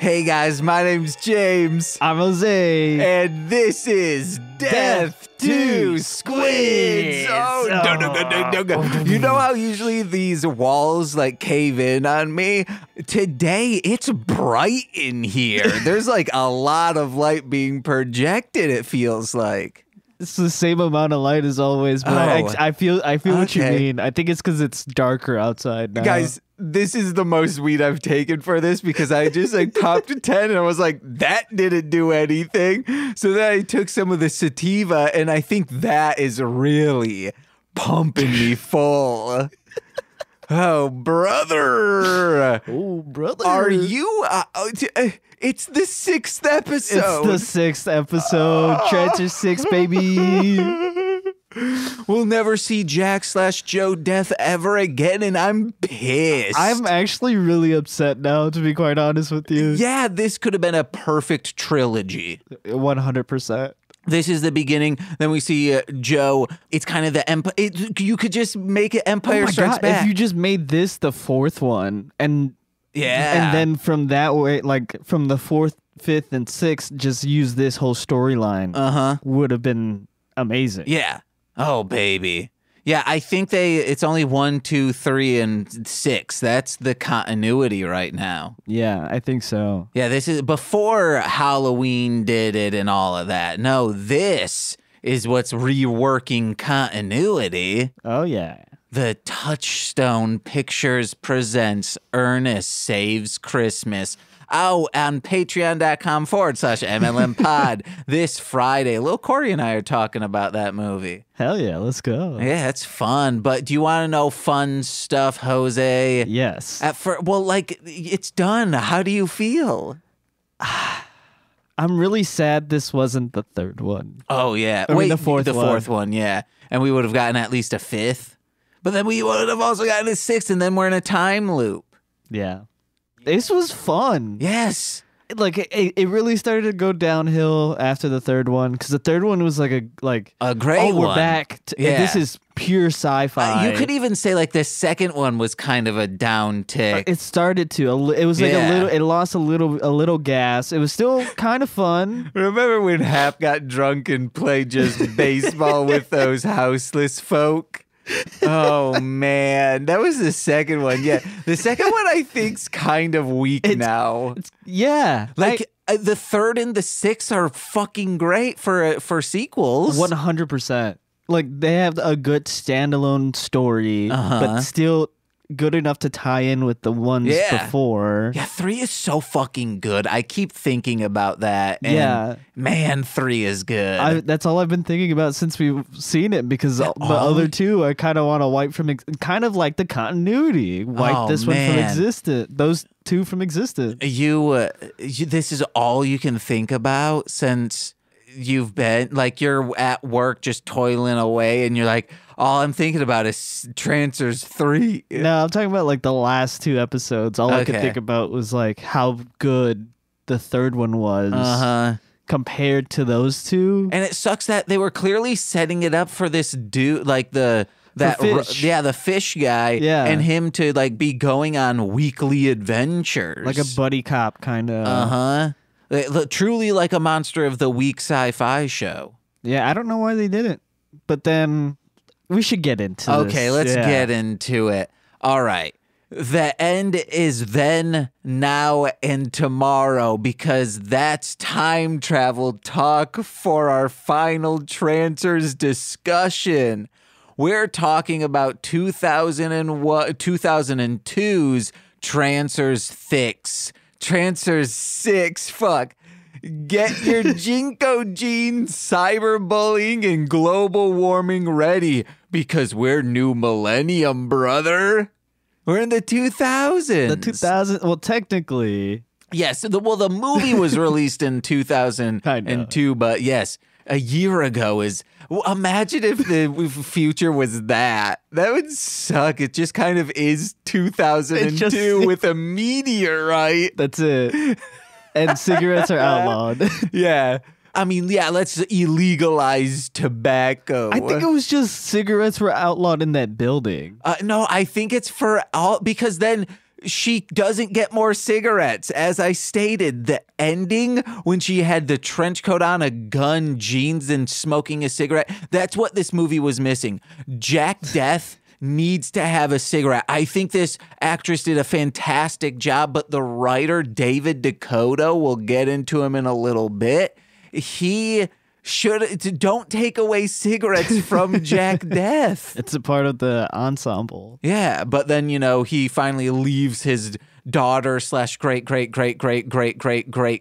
Hey guys, my name's James. I'm Jose. And this is Death to Squids. Oh. You know how usually these walls like cave in on me? Today, it's bright in here. There's like a lot of light being projected, it feels like. It's the same amount of light as always, but I feel what you mean. I think it's because it's darker outside now. Guys, this is the most weed I've taken for this because I just like popped a 10 and I was like, that didn't do anything. So then I took some of the sativa and I think that is really pumping me full. Oh, brother. Oh, brother. Are you... it's the 6th episode. It's the 6th episode. Trancers 6, baby. We'll never see Jack/Joe Death ever again, and I'm pissed. I'm actually really upset now, to be quite honest with you. Yeah, this could have been a perfect trilogy. 100%. This is the beginning. Then we see Joe. It's kind of the Empire. You could just make it Empire Strikes Back. If you just made this the 4th one, and then from that way, like from the 4th, 5th, and 6th, just use this whole storyline. Would have been amazing. Yeah. Oh, baby. Yeah, I think it's only 1, 2, 3, and 6. That's the continuity right now. Yeah, I think so. Yeah, this is before Halloween did it and all of that. No, this is what's reworking continuity. Oh, yeah. The Touchstone Pictures presents Ernest Saves Christmas. Oh, on patreon.com/MLM pod this Friday. Lil Corey and I are talking about that movie. Hell yeah, let's go. Yeah, it's fun. But do you want to know fun stuff, Jose? Yes. It's done. How do you feel? I'm really sad this wasn't the 3rd one. Oh, yeah. The 4th one. The 4th one, yeah. And we would have gotten at least a 5th. But then we would have also gotten a 6th, and then we're in a time loop. Yeah. This was fun. Yes. Like it really started to go downhill after the 3rd one, because the 3rd one was like a great one. We're back. This is pure sci-fi. You could even say like the 2nd one was kind of a down tick. It started to. It was like a little. It lost a little gas. It was still kind of fun. Remember when Hap got drunk and played just baseball with those houseless folk? Oh man, that was the 2nd one. Yeah, the 2nd one I think's kind of weak now. Yeah, like the 3rd and the 6th are fucking great for sequels. 100%. Like they have a good standalone story, but still good enough to tie in with the ones before. Yeah, 3 is so fucking good. I keep thinking about that. And man, 3 is good. That's all I've been thinking about since we've seen it, because the other 2 I kind of want to wipe from kind of like the continuity. Wipe this one from existence. Those 2 from existence. This is all you can think about since you've been like you're at work just toiling away and you're like, all I'm thinking about is Trancers 3. No, I'm talking about like the last 2 episodes. All I could think about was like how good the 3rd one was compared to those 2. And it sucks that they were clearly setting it up for this dude, like the fish guy, and him to like be going on weekly adventures, like a buddy cop kind of. Truly like a Monster of the Week sci-fi show. Yeah, I don't know why they didn't, but then we should get into this. Okay, let's get into it. All right. The end is then, now, and tomorrow, because that's time travel talk for our final Trancers discussion. We're talking about 2002's Trancers Fix. Trancers 6, fuck. Get your Jinko Gene, cyberbullying, and global warming ready, because we're new millennium, brother. We're in the 2000s. The 2000s, well, technically. Yes, the movie was released in 2002, but yes, a year ago is... Well, imagine if the future was that. That would suck. It just kind of is 2002 with a meteorite. That's it. And cigarettes are outlawed. Yeah. I mean, yeah, let's illegalize tobacco. I think it was just cigarettes were outlawed in that building. No, I think it's for all, because then she doesn't get more cigarettes. As I stated, the ending when she had the trench coat on, a gun, jeans, and smoking a cigarette, that's what this movie was missing. Jack Deth needs to have a cigarette. I think this actress did a fantastic job, but the writer, David Dakota, we'll get into him in a little bit. He don't take away cigarettes from Jack Deth. It's a part of the ensemble. Yeah, but then, he finally leaves his daughter / great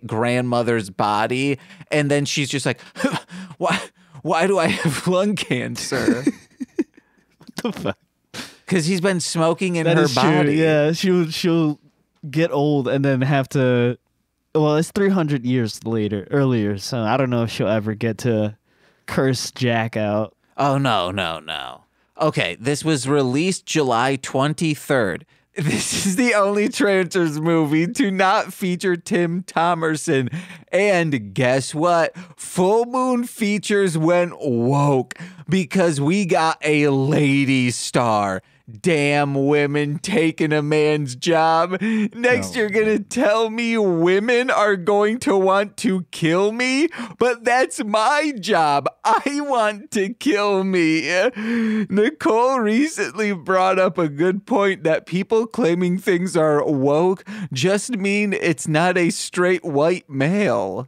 grandmother's body, and then she's just like, why do I have lung cancer? What the fuck? Because he's been smoking in that her body. True. Yeah, she'll get old and then have to. Well, it's 300 years earlier, so I don't know if she'll ever get to curse Jack out. Oh, no. Okay, this was released July 23rd. This is the only Trancers movie to not feature Tim Thomerson. And guess what? Full Moon Features went woke because we got a lady star. Damn women taking a man's job. Next, you're going to tell me women are going to want to kill me? But that's my job. I want to kill me. Nicole recently brought up a good point that people claiming things are woke just mean it's not a straight white male.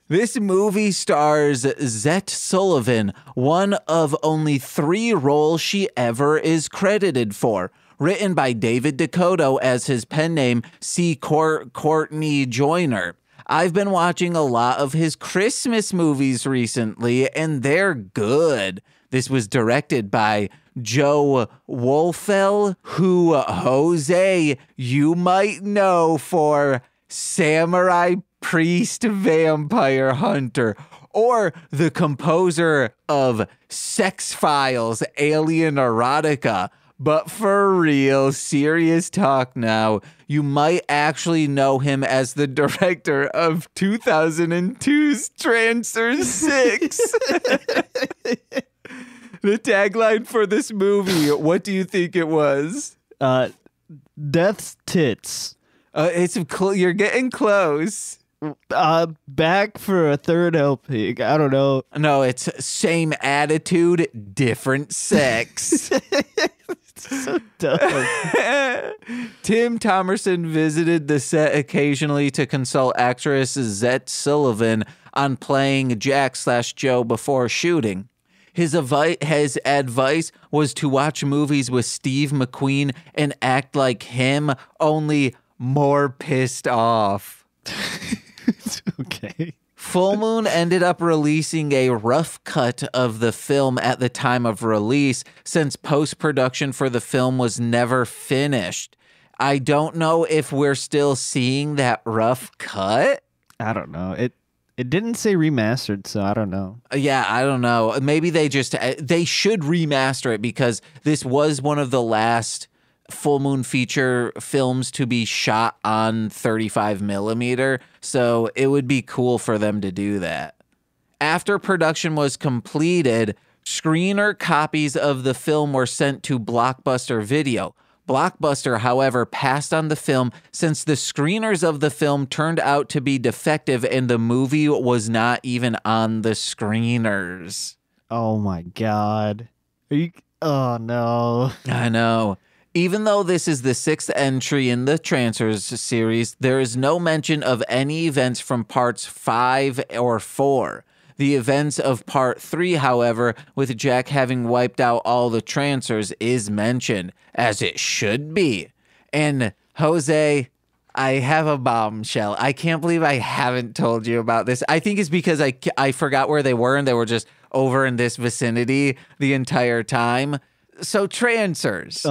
This movie stars Zette Sullivan, one of only 3 roles she ever is credited for. Written by David Dakota as his pen name, C. Courtney Joyner. I've been watching a lot of his Christmas movies recently, and they're good. This was directed by Joe Wolfell, who Jose you might know for Samurai Priest Vampire Hunter, or the composer of Sex Files, Alien Erotica. But for real, serious talk now, you might actually know him as the director of 2002's Trancers 6. The tagline for this movie, what do you think it was? Death's tits. You're getting close. Back for a third LP. I don't know. No, it's same attitude, different sex. So dumb. Tim Thomerson visited the set occasionally to consult actress Zette Sullivan on playing Jack / Joe before shooting. His advice was to watch movies with Steve McQueen and act like him, only more pissed off. Okay. Full Moon ended up releasing a rough cut of the film at the time of release, since post-production for the film was never finished. I don't know if we're still seeing that rough cut. I don't know. It didn't say remastered, so I don't know. Yeah, I don't know. Maybe they should remaster it, because this was one of the last Full Moon feature films to be shot on 35 millimeter, so it would be cool for them to do that. After production was completed, screener copies of the film were sent to Blockbuster Video. Blockbuster, however, passed on the film since the screeners of the film turned out to be defective and the movie was not even on the screeners. Oh my God. Oh no. I know. Even though this is the 6th entry in the Trancers series, there is no mention of any events from parts 5 or 4. The events of part 3, however, with Jack having wiped out all the Trancers, is mentioned, as it should be. And Jose, I have a bombshell. I can't believe I haven't told you about this. I think it's because I forgot where they were, and they were just over in this vicinity the entire time. So Trancers,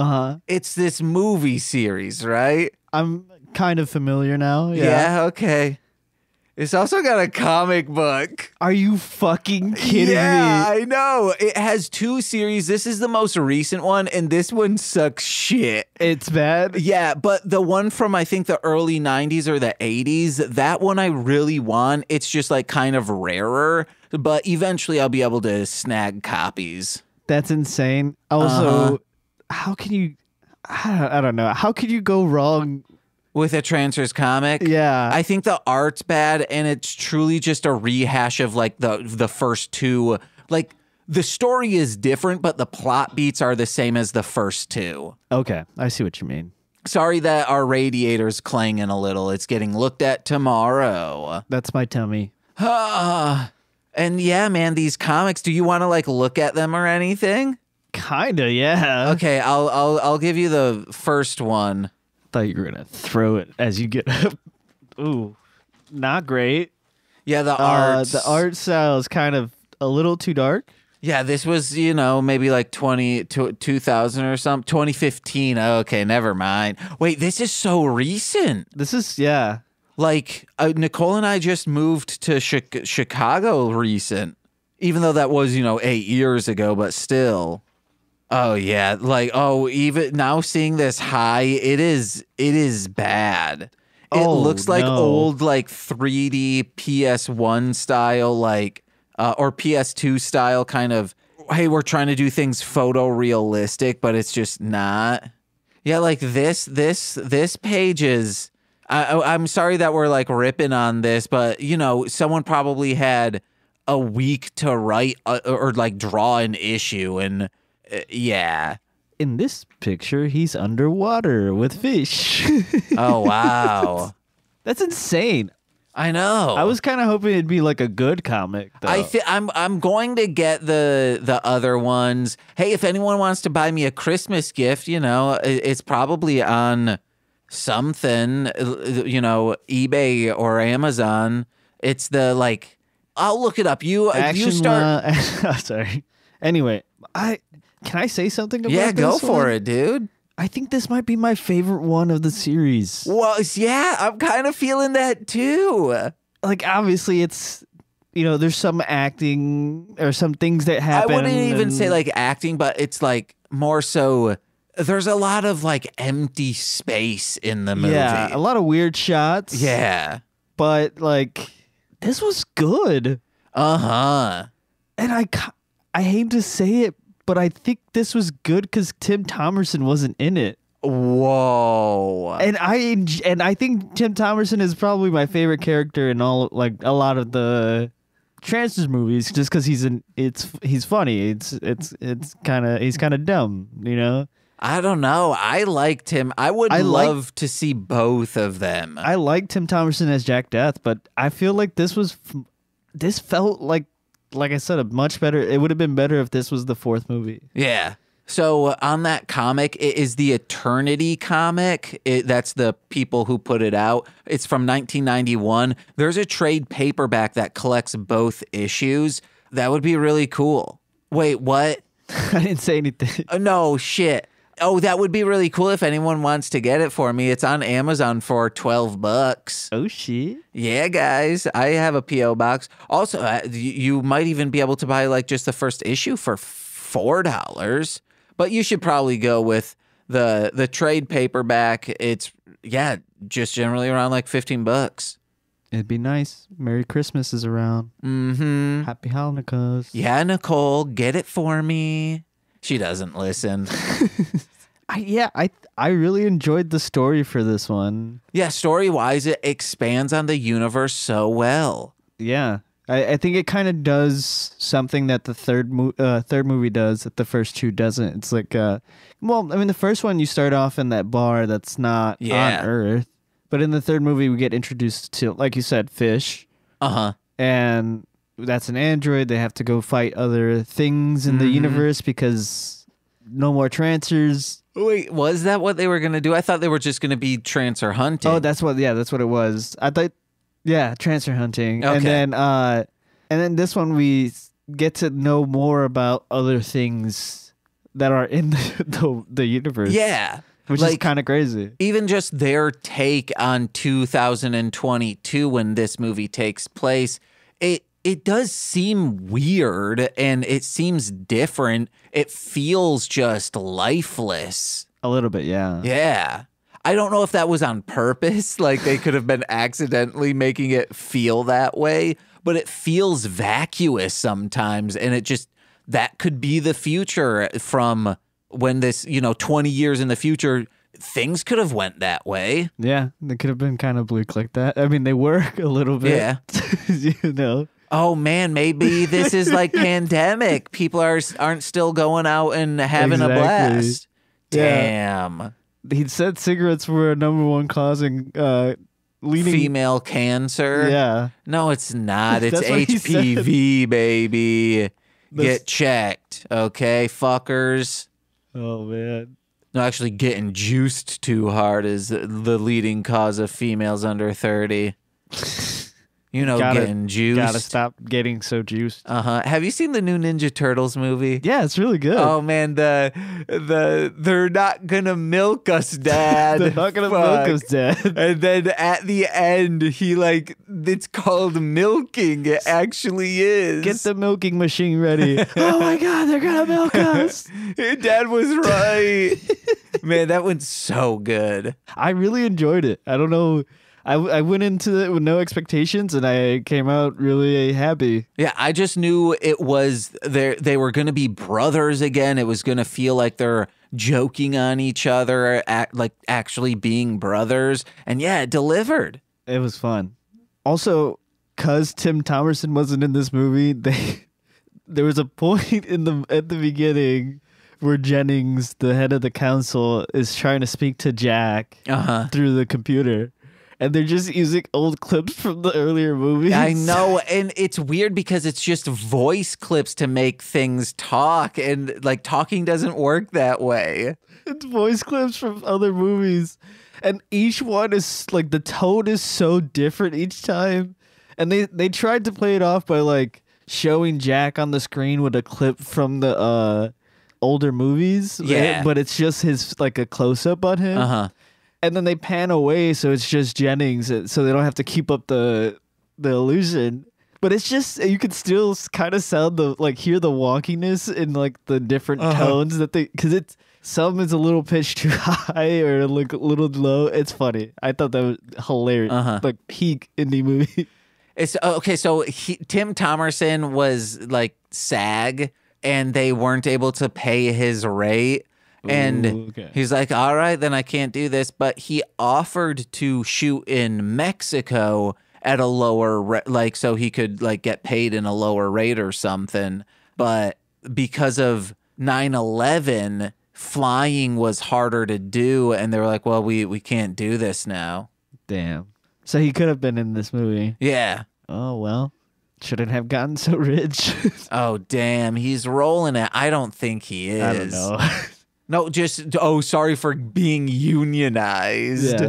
it's this movie series, right? I'm kind of familiar now. Yeah, okay. It's also got a comic book. Are you fucking kidding me? Yeah, I know. It has 2 series. This is the most recent one, and this one sucks shit. It's bad? Yeah, but the one from, I think, the early 90s or the 80s, that one I really want. It's just like kind of rarer, but eventually I'll be able to snag copies. That's insane. Also, how can you... I don't know. How could you go wrong with a Trancers comic? Yeah. I think the art's bad, and it's truly just a rehash of like the first two. Like the story is different, but the plot beats are the same as the first two. Okay, I see what you mean. Sorry that our radiator's clanging a little. It's getting looked at tomorrow. That's my tummy. And yeah, man, these comics, do you want to like look at them or anything? Kinda, yeah. Okay, I'll give you the first one. Thought you were gonna throw it as you get up. Ooh, not great. Yeah, the art style is kind of a little too dark. Yeah, this was, maybe like 2000 or something. 2015. Okay, never mind. Wait, this is so recent. This is, yeah. Like, Nicole and I just moved to Chicago recent. Even though that was, 8 years ago, but still. Oh, yeah. Like, even now seeing this high, it is bad. It looks like old, like, 3D PS1 style, like, or PS2 style kind of, hey, we're trying to do things photorealistic, but it's just not. Yeah, like this page is, I'm sorry that we're like ripping on this, but someone probably had a week to write or like draw an issue, and yeah. In this picture, he's underwater with fish. Oh, wow. That's insane. I know. I was kind of hoping it'd be like a good comic, though. I'm going to get the other ones. Hey, if anyone wants to buy me a Christmas gift, it's probably on something, eBay or Amazon. It's the like, I'll look it up. You start. Sorry. Anyway, can I say something about this? Yeah, go for it, dude. I think this might be my favorite one of the series. Well, yeah, I'm kind of feeling that too. Like, obviously, it's, there's some acting or some things that happen. I wouldn't even say like acting, but it's like more so there's a lot of like empty space in the movie. Yeah, a lot of weird shots. Yeah. But like, this was good. Uh-huh. And I hate to say it, but I think this was good because Tim Thomerson wasn't in it. Whoa! And I think Tim Thomerson is probably my favorite character in all, like, a lot of the Trancers movies, just because he's funny. He's kind of dumb, I don't know. I liked him. I would love to see both of them. I liked Tim Thomerson as Jack Death, but I feel like this felt like I said, a much better. It would have been better if this was the fourth movie. Yeah. So on that comic, it is the Eternity comic. That's the people who put it out. It's from 1991. There's a trade paperback that collects both issues. That would be really cool. Wait, what? I didn't say anything. No, shit. Oh, that would be really cool if anyone wants to get it for me. It's on Amazon for $12. Oh, shit. Yeah, guys. I have a P.O. box. Also, you might even be able to buy like just the first issue for $4. But you should probably go with the trade paperback. It's, just generally around like $15. It'd be nice. Merry Christmas is around. Mm-hmm. Happy Hanukkahs. Yeah, Nicole, get it for me. She doesn't listen. I really enjoyed the story for this one. Yeah, story-wise, it expands on the universe so well. Yeah. I think it kind of does something that the third movie does that the first two doesn't. It's like, the first one you start off in that bar that's not on Earth. But in the third movie, we get introduced to, like you said, fish. Uh-huh. And that's an android. They have to go fight other things in the universe because no more Trancers. Wait, was that what they were going to do? I thought they were just going to be Trancer hunting. Oh, that's what it was. I thought, Trancer hunting. Okay. And then this one we get to know more about other things that are in the universe. Yeah. Which is kind of crazy. Even just their take on 2022 when this movie takes place, it does seem weird and it seems different. It feels just lifeless. A little bit, yeah. Yeah. I don't know if that was on purpose, like they could have been accidentally making it feel that way, but it feels vacuous sometimes, and that could be the future from when this, 20 years in the future, things could have went that way. Yeah, they could have been kind of bleak like that. I mean, they were a little bit. Yeah. Oh man, maybe this is like pandemic. People aren't still going out and having a blast. Damn. Yeah. He said cigarettes were number one causing leading female cancer. Yeah. No, it's not. It's HPV, baby. Get checked, okay, fuckers. Oh man. No, actually, getting juiced too hard is the leading cause of females under 30. Getting juiced. Gotta stop getting so juiced. Have you seen the new Ninja Turtles movie? Yeah, it's really good. Oh man, they're not gonna milk us, Dad. They're not gonna milk us, Dad. And then at the end, it's called milking. It actually is. Get the milking machine ready. Oh my God, they're gonna milk us. Dad was right. Man, that one's so good. I really enjoyed it. I don't know. I went into it with no expectations, and I came out really happy. Yeah, I just knew it was they were going to be brothers again. It was going to feel like they're joking on each other, like actually being brothers. And yeah, it delivered. It was fun. Also, because Tim Thomerson wasn't in this movie, there was a point at the beginning where Jennings, the head of the council, is trying to speak to Jack through the computer. And they're just using old clips from the earlier movies. I know, and it's weird because it's just voice clips to make things talk, and like talking doesn't work that way. It's voice clips from other movies, and each one is like the tone is so different each time. And they tried to play it off by like showing Jack on the screen with a clip from the older movies. Yeah, but it's just his like a close up on him. And then they pan away, so it's just Jennings, so they don't have to keep up the illusion. But it's just, you can still kind of sound hear the wonkiness in like the different tones that because some is a little pitch too high or like a little low. It's funny. I thought that was hilarious. Like peak indie movie. It's okay. So Tim Thomerson was like SAG, and they weren't able to pay his rate. And he's like, all right, then I can't do this. But he offered to shoot in Mexico at a lower so he could like get paid in a lower rate or something. But because of 9/11, flying was harder to do. And they were like, well, we can't do this now. Damn. So he could have been in this movie. Yeah. Oh, well. Shouldn't have gotten so rich. Oh, damn. He's rolling it. I don't think he is. I don't know. No, sorry for being unionized.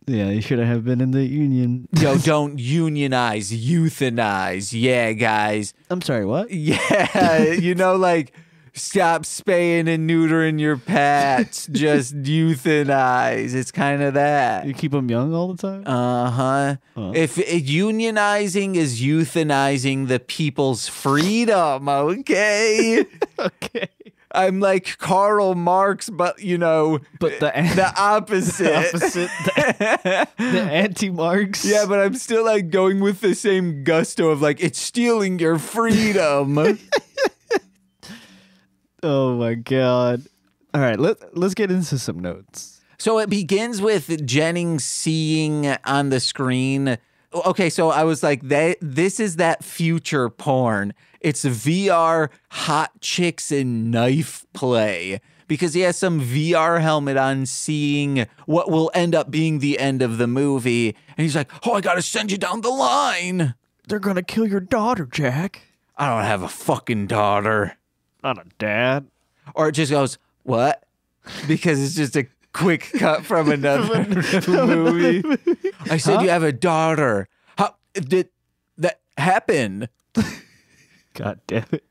Yeah, he should have been in the union. Yo, don't unionize, euthanize. Yeah, guys. I'm sorry, what? Yeah, like, stop spaying and neutering your pets. Just euthanize. It's kind of that. You keep them young all the time? If unionizing is euthanizing the people's freedom, okay? Okay. I'm like Karl Marx, but the opposite. The anti-Marx. Yeah, but I'm still like going with the same gusto of like, it's stealing your freedom. Oh my God. All right, let's get into some notes. So it begins with Jennings seeing on the screen. Okay, so I was like, this is that future porn. It's VR hot chicks and knife play, because he has some VR helmet on seeing what will end up being the end of the movie. And he's like, oh, I got to send you down the line. They're going to kill your daughter, Jack. I don't have a fucking daughter. Not a dad. Or it just goes, what? Because it's just a quick cut from another movie. I said, you have a daughter. How did that happen? God damn it.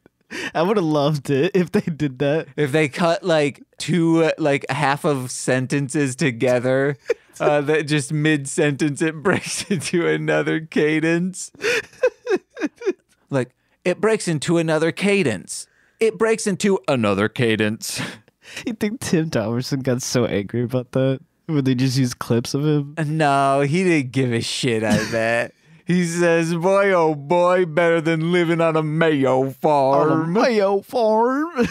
I would have loved it if they did that. If they cut like two, like half of sentences together, that just mid-sentence it breaks into another cadence. Like, it breaks into another cadence. It breaks into another cadence. You think Tim Thomerson got so angry about that? When they just use clips of him? No, he didn't give a shit, I bet. He says, boy, oh boy, better than living on a Mayo farm. On a Mayo farm?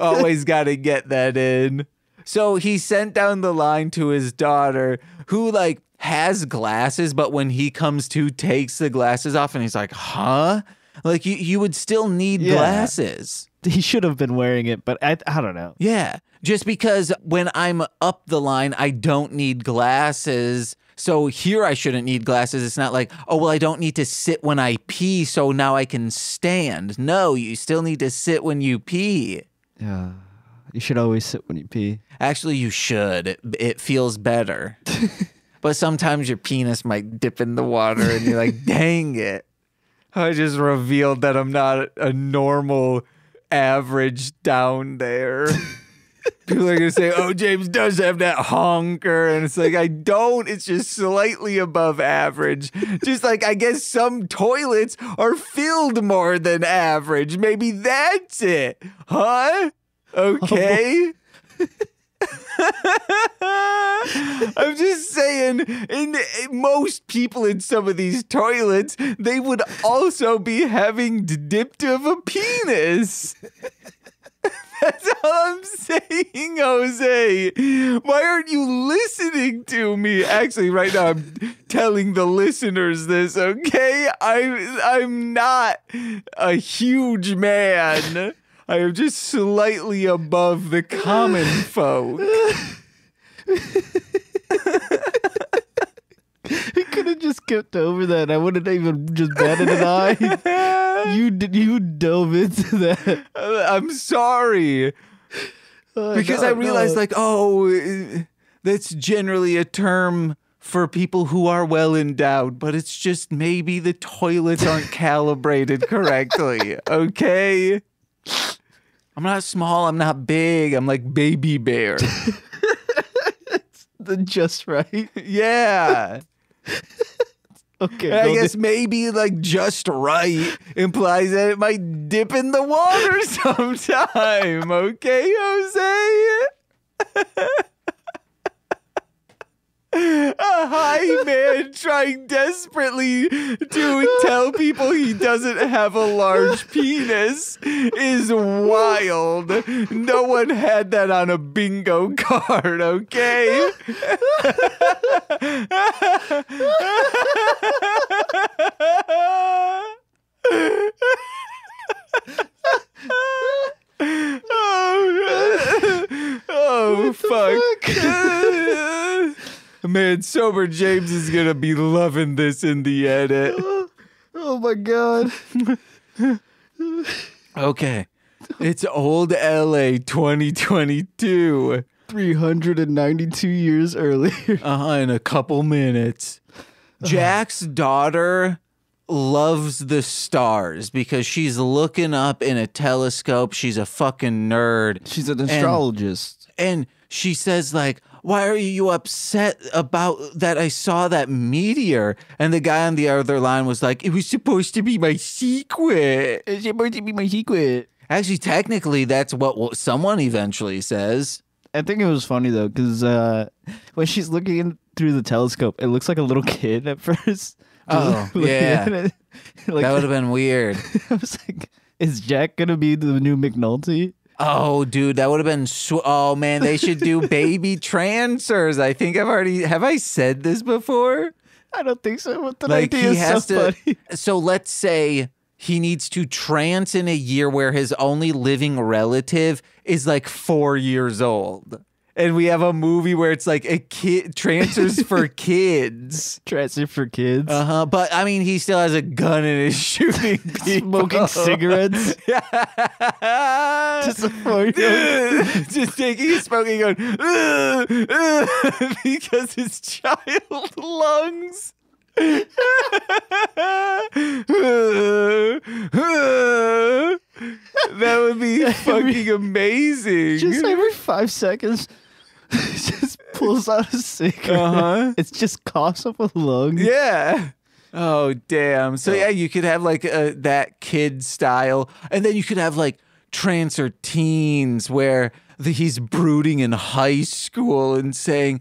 Always got to get that in. So he sent down the line to his daughter, who like has glasses, but when he comes to, takes the glasses off, and he's like, huh? Like you would still need glasses. He should have been wearing it, but I don't know. Yeah. Just because when I'm up the line, I don't need glasses. So here I shouldn't need glasses. It's not like, oh, well, I don't need to sit when I pee, so now I can stand. No, you still need to sit when you pee. Yeah. You should always sit when you pee. Actually, you should. It feels better. But sometimes your penis might dip in the water and you're like, dang it. I just revealed that I'm not a normal average down there. People are going to say, oh, James does have that honker. And it's like, I don't. It's just slightly above average. Just like, I guess some toilets are filled more than average. Maybe that's it. Huh? Okay. I'm just saying, in most people in some of these toilets, they would also be having dipped of a penis. That's all I'm saying, Jose. Why aren't you listening to me? Actually, right now I'm telling the listeners this, okay? I'm not a huge man. I am just slightly above the common folk. He could have just kept over that. I wouldn't even just batted an eye. You dove into that. I'm sorry. Because I realized, like, oh, that's generally a term for people who are well endowed, but it's just maybe the toilets aren't calibrated correctly, okay? I'm not small, I'm not big, I'm like Baby Bear. Just right. Yeah. Okay. And I guess maybe like just right implies that it might dip in the water sometime. Okay, Jose? A high man trying desperately to tell people he doesn't have a large penis is wild. No one had that on a bingo card, okay? Oh, fuck. Man, Sober James is gonna be loving this in the edit. Oh my God. Okay. It's old LA 2022. 392 years earlier. In a couple minutes. Jack's daughter loves the stars because she's looking up in a telescope. She's a fucking nerd. She's an astrologist. And she says, like, why are you upset about that I saw that meteor? And the guy on the other line was like, it was supposed to be my secret. It's supposed to be my secret. Actually, technically, that's what someone eventually says. I think it was funny, though, because when she's looking in through the telescope, it looks like a little kid at first. Oh, yeah. Like, that would have been weird. I was like, is Jack going to be the new McNulty? Oh, dude, that would have been oh, man, they should do baby Trancers. I think have I said this before? I don't think so. What the like, idea he has so to. funny. So let's say he needs to trance in a year where his only living relative is like 4 years old. And we have a movie where it's like a kid Trancers for kids. Trancer for kids. But I mean, he still has a gun and is shooting people. Smoking cigarettes. Just a 4-year-old. Just taking a smoking gun. Because his child lungs. That would be fucking amazing. Just every 5 seconds, he just pulls out a cigarette. It's just coughs up a lung. Yeah. Oh, damn. So, yeah, you could have like that kid style. And then you could have like Trancer teens where he's brooding in high school and saying,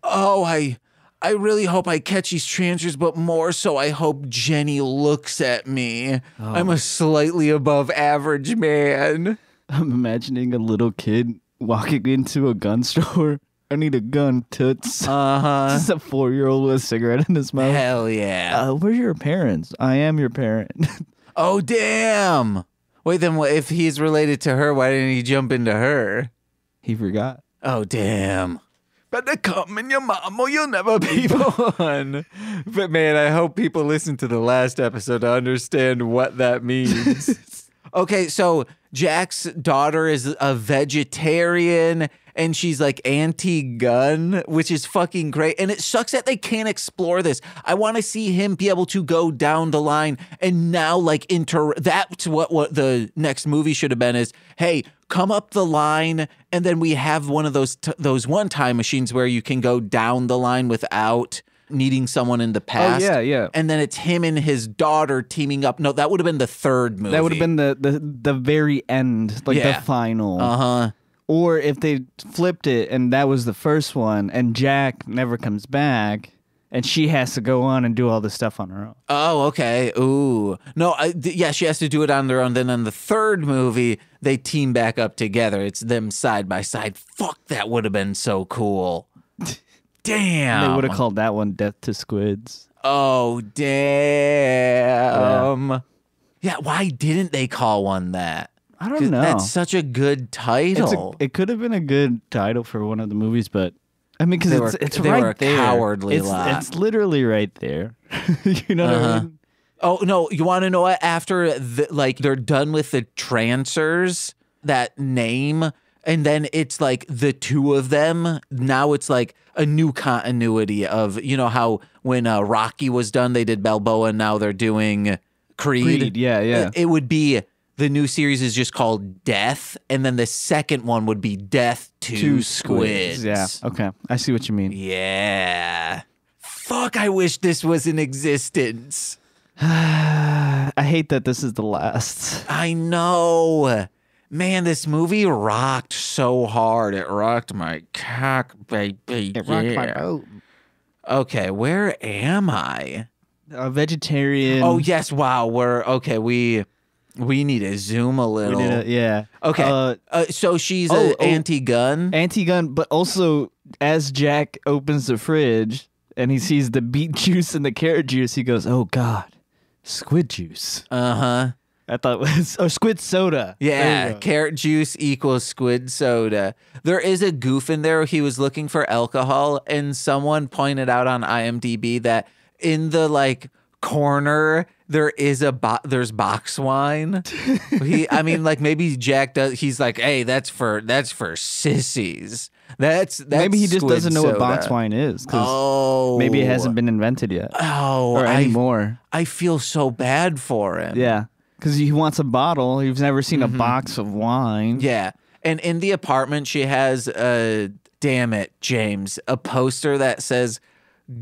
oh, I really hope I catch these Trancers, but more so I hope Jenny looks at me. I'm a slightly above average man. I'm imagining a little kid walking into a gun store. I need a gun, toots. Just a 4-year-old with a cigarette in his mouth. Hell yeah. Where are your parents? I am your parent. Oh, damn. Wait, then if he's related to her, why didn't he jump into her? He forgot. Oh, damn. Better come in your mom or you'll never be born. But man, I hope people listen to the last episode to understand what that means. Okay, so Jack's daughter is a vegetarian and she's like anti-gun, which is fucking great. And it sucks that they can't explore this. I want to see him be able to go down the line and now like that's what the next movie should have been is, hey, come up the line and then we have one of those one-time machines where you can go down the line without needing someone in the past. Oh, yeah. And then it's him and his daughter teaming up. No, that would have been the third movie. That would have been the very end, like the final. Uh-huh. Or if they flipped it and that was the first one and Jack never comes back and she has to go on and do all this stuff on her own. Oh, okay. Ooh. No, yeah, she has to do it on their own. Then in the third movie, they team back up together. It's them side by side. Fuck, that would have been so cool. Damn. They would have called that one Death to Squids. Oh, damn. Yeah, why didn't they call one that? I don't know. That's such a good title. It could have been a good title for one of the movies, but I mean, because it's right were a there. Cowardly lot. It's literally right there. You know what I mean? Oh no! You want to know what? After they're done with the Trancers, that name, and then it's like the two of them. Now it's like a new continuity of how when Rocky was done, they did Balboa, and now they're doing Creed. Yeah. It would be. The new series is just called Death, and then the second one would be Death to Squids. Yeah, okay. I see what you mean. Yeah. Fuck, I wish this was in existence. I hate that this is the last. I know. Man, this movie rocked so hard. It rocked my cock, baby. It rocked my boat. Okay, where am I? A vegetarian. Oh, yes, wow. We need to zoom a little. Yeah. Okay. So she's an anti-gun? Anti-gun, but also as Jack opens the fridge and he sees the beet juice and the carrot juice, he goes, oh, God, squid juice. Uh-huh. I thought it was squid soda. Yeah, carrot juice equals squid soda. There is a goof in there. He was looking for alcohol, and someone pointed out on IMDb that in the, corner... there's box wine. Maybe Jack does. He's like, hey, that's for sissies. That's maybe he just doesn't know soda. what box wine is. Maybe it hasn't been invented yet. Or anymore. I feel so bad for him. Yeah, because he wants a bottle. He's never seen a box of wine. Yeah, and in the apartment she has damn it, James, a poster that says.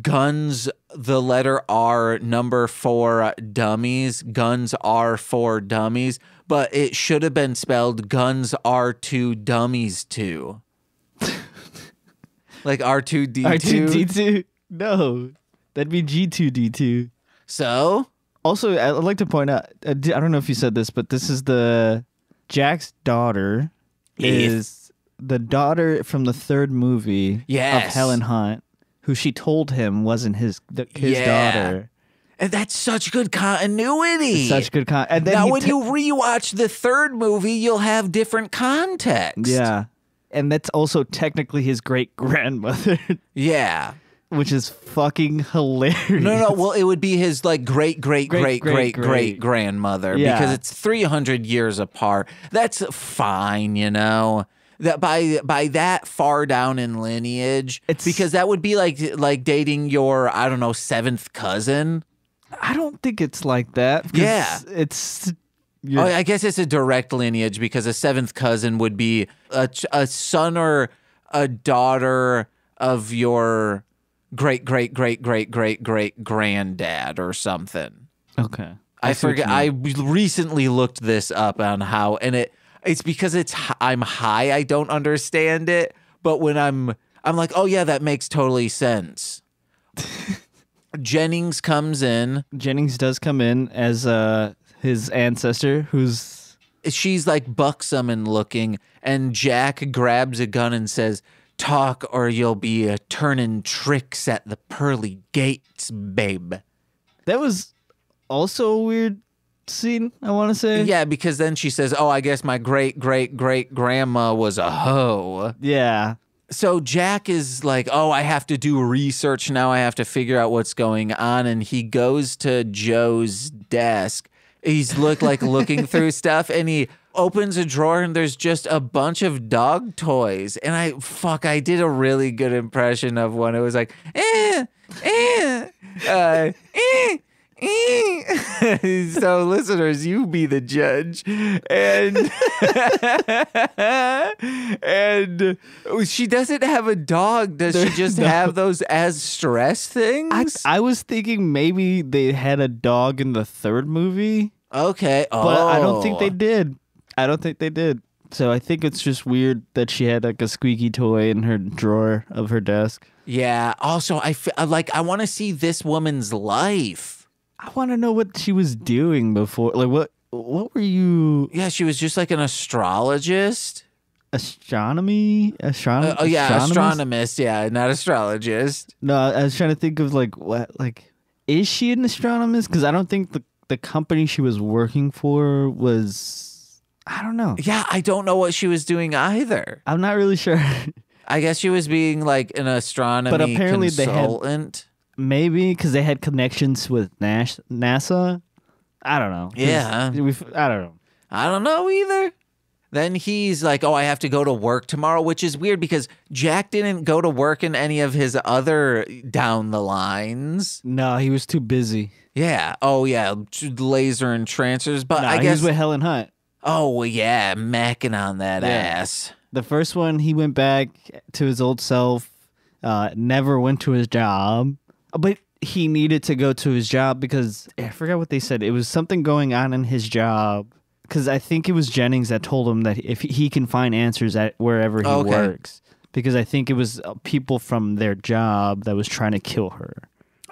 Guns, the letter R, number 4, dummies. Guns are for dummies. But it should have been spelled guns are to dummies too. Like R2D2. R2D2? No. That'd be G2D2. So? Also, I'd like to point out, I don't know if you said this, but this is Jack's daughter is the daughter from the third movie of Helen Hunt. Who she told him wasn't his daughter. And that's such good continuity. Such good continuity. Now, when you rewatch the third movie, you'll have different context. Yeah. And that's also technically his great-grandmother. Yeah. Which is fucking hilarious. No. Well, it would be his great-great-great-great-great-grandmother because it's 300 years apart. That's fine, That by that far down in lineage, because that would be like dating your, I don't know, 7th cousin. I don't think it's like that. Yeah. I guess it's a direct lineage because a 7th cousin would be a son or a daughter of your great-great-great-great-great-great-granddad or something. Okay. I forget. I recently looked this up on how, and it's because I'm high. I don't understand it, but when I'm like, oh yeah, that makes totally sense. Jennings comes in. Jennings does come in as his ancestor, who's she's like buxom and looking, and Jack grabs a gun and says, "Talk or you'll be turning tricks at the pearly gates, babe." That was also a weird scene, I want to say. Yeah, because then she says, "Oh, I guess my great-great-great-grandma was a hoe." Yeah. So Jack is like, "Oh, I have to do research now. I have to figure out what's going on." And he goes to Joe's desk. He's looking through stuff, and he opens a drawer, and there's just a bunch of dog toys. And I did a really good impression of one. It was like, So listeners, you be the judge. And she doesn't have a dog. Does she just have those as stress things? I was thinking maybe they had a dog in the third movie. Okay. But I don't think they did. So I think it's just weird that she had like a squeaky toy in her drawer of her desk. Yeah. Also, I want to see this woman's life. I want to know what she was doing before. Like, what were you? Yeah, she was just like an astrologist. Astronomist. Yeah, not astrologist. No, I was trying to think of like what, like, is she an astronomist? Because I don't think the company she was working for was, I don't know. Yeah, I don't know what she was doing either. I'm not really sure. I guess she was being like an astronomy but apparently consultant. Maybe because they had connections with NASA. I don't know. Yeah. I don't know. I don't know either. Then he's like, "Oh, I have to go to work tomorrow," which is weird because Jack didn't go to work in any of his other down the lines. No, he was too busy. Yeah. Oh, yeah. Laser and Trancers. But I guess he was with Helen Hunt. Oh, yeah. Macking on that ass. The first one, he went back to his old self, never went to his job. But he needed to go to his job because I forgot what they said. It was something going on in his job. Because I think it was Jennings that told him that if he can find answers at wherever he works. Because I think it was people from their job that was trying to kill her.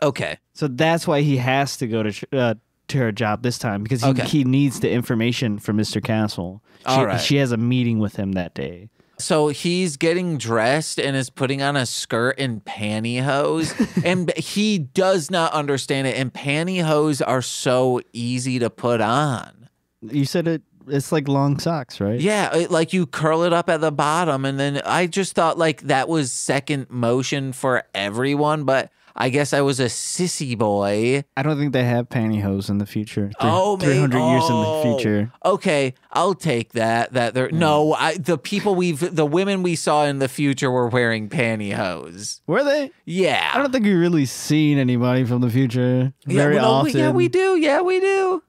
Okay. So that's why he has to go to her job this time. Because he needs the information from Mr. Castle. All right. She has a meeting with him that day. So he's getting dressed and is putting on a skirt and pantyhose. And he does not understand it. And pantyhose are so easy to put on. You said it's like long socks, right? Yeah, like you curl it up at the bottom. And then I just thought like that was second motion for everyone. But I guess I was a sissy boy. I don't think they have pantyhose in the future. 300 years in the future. Okay, I'll take that. The women we saw in the future were wearing pantyhose. Were they? Yeah. I don't think we've really seen anybody from the future very often. Yeah, we do.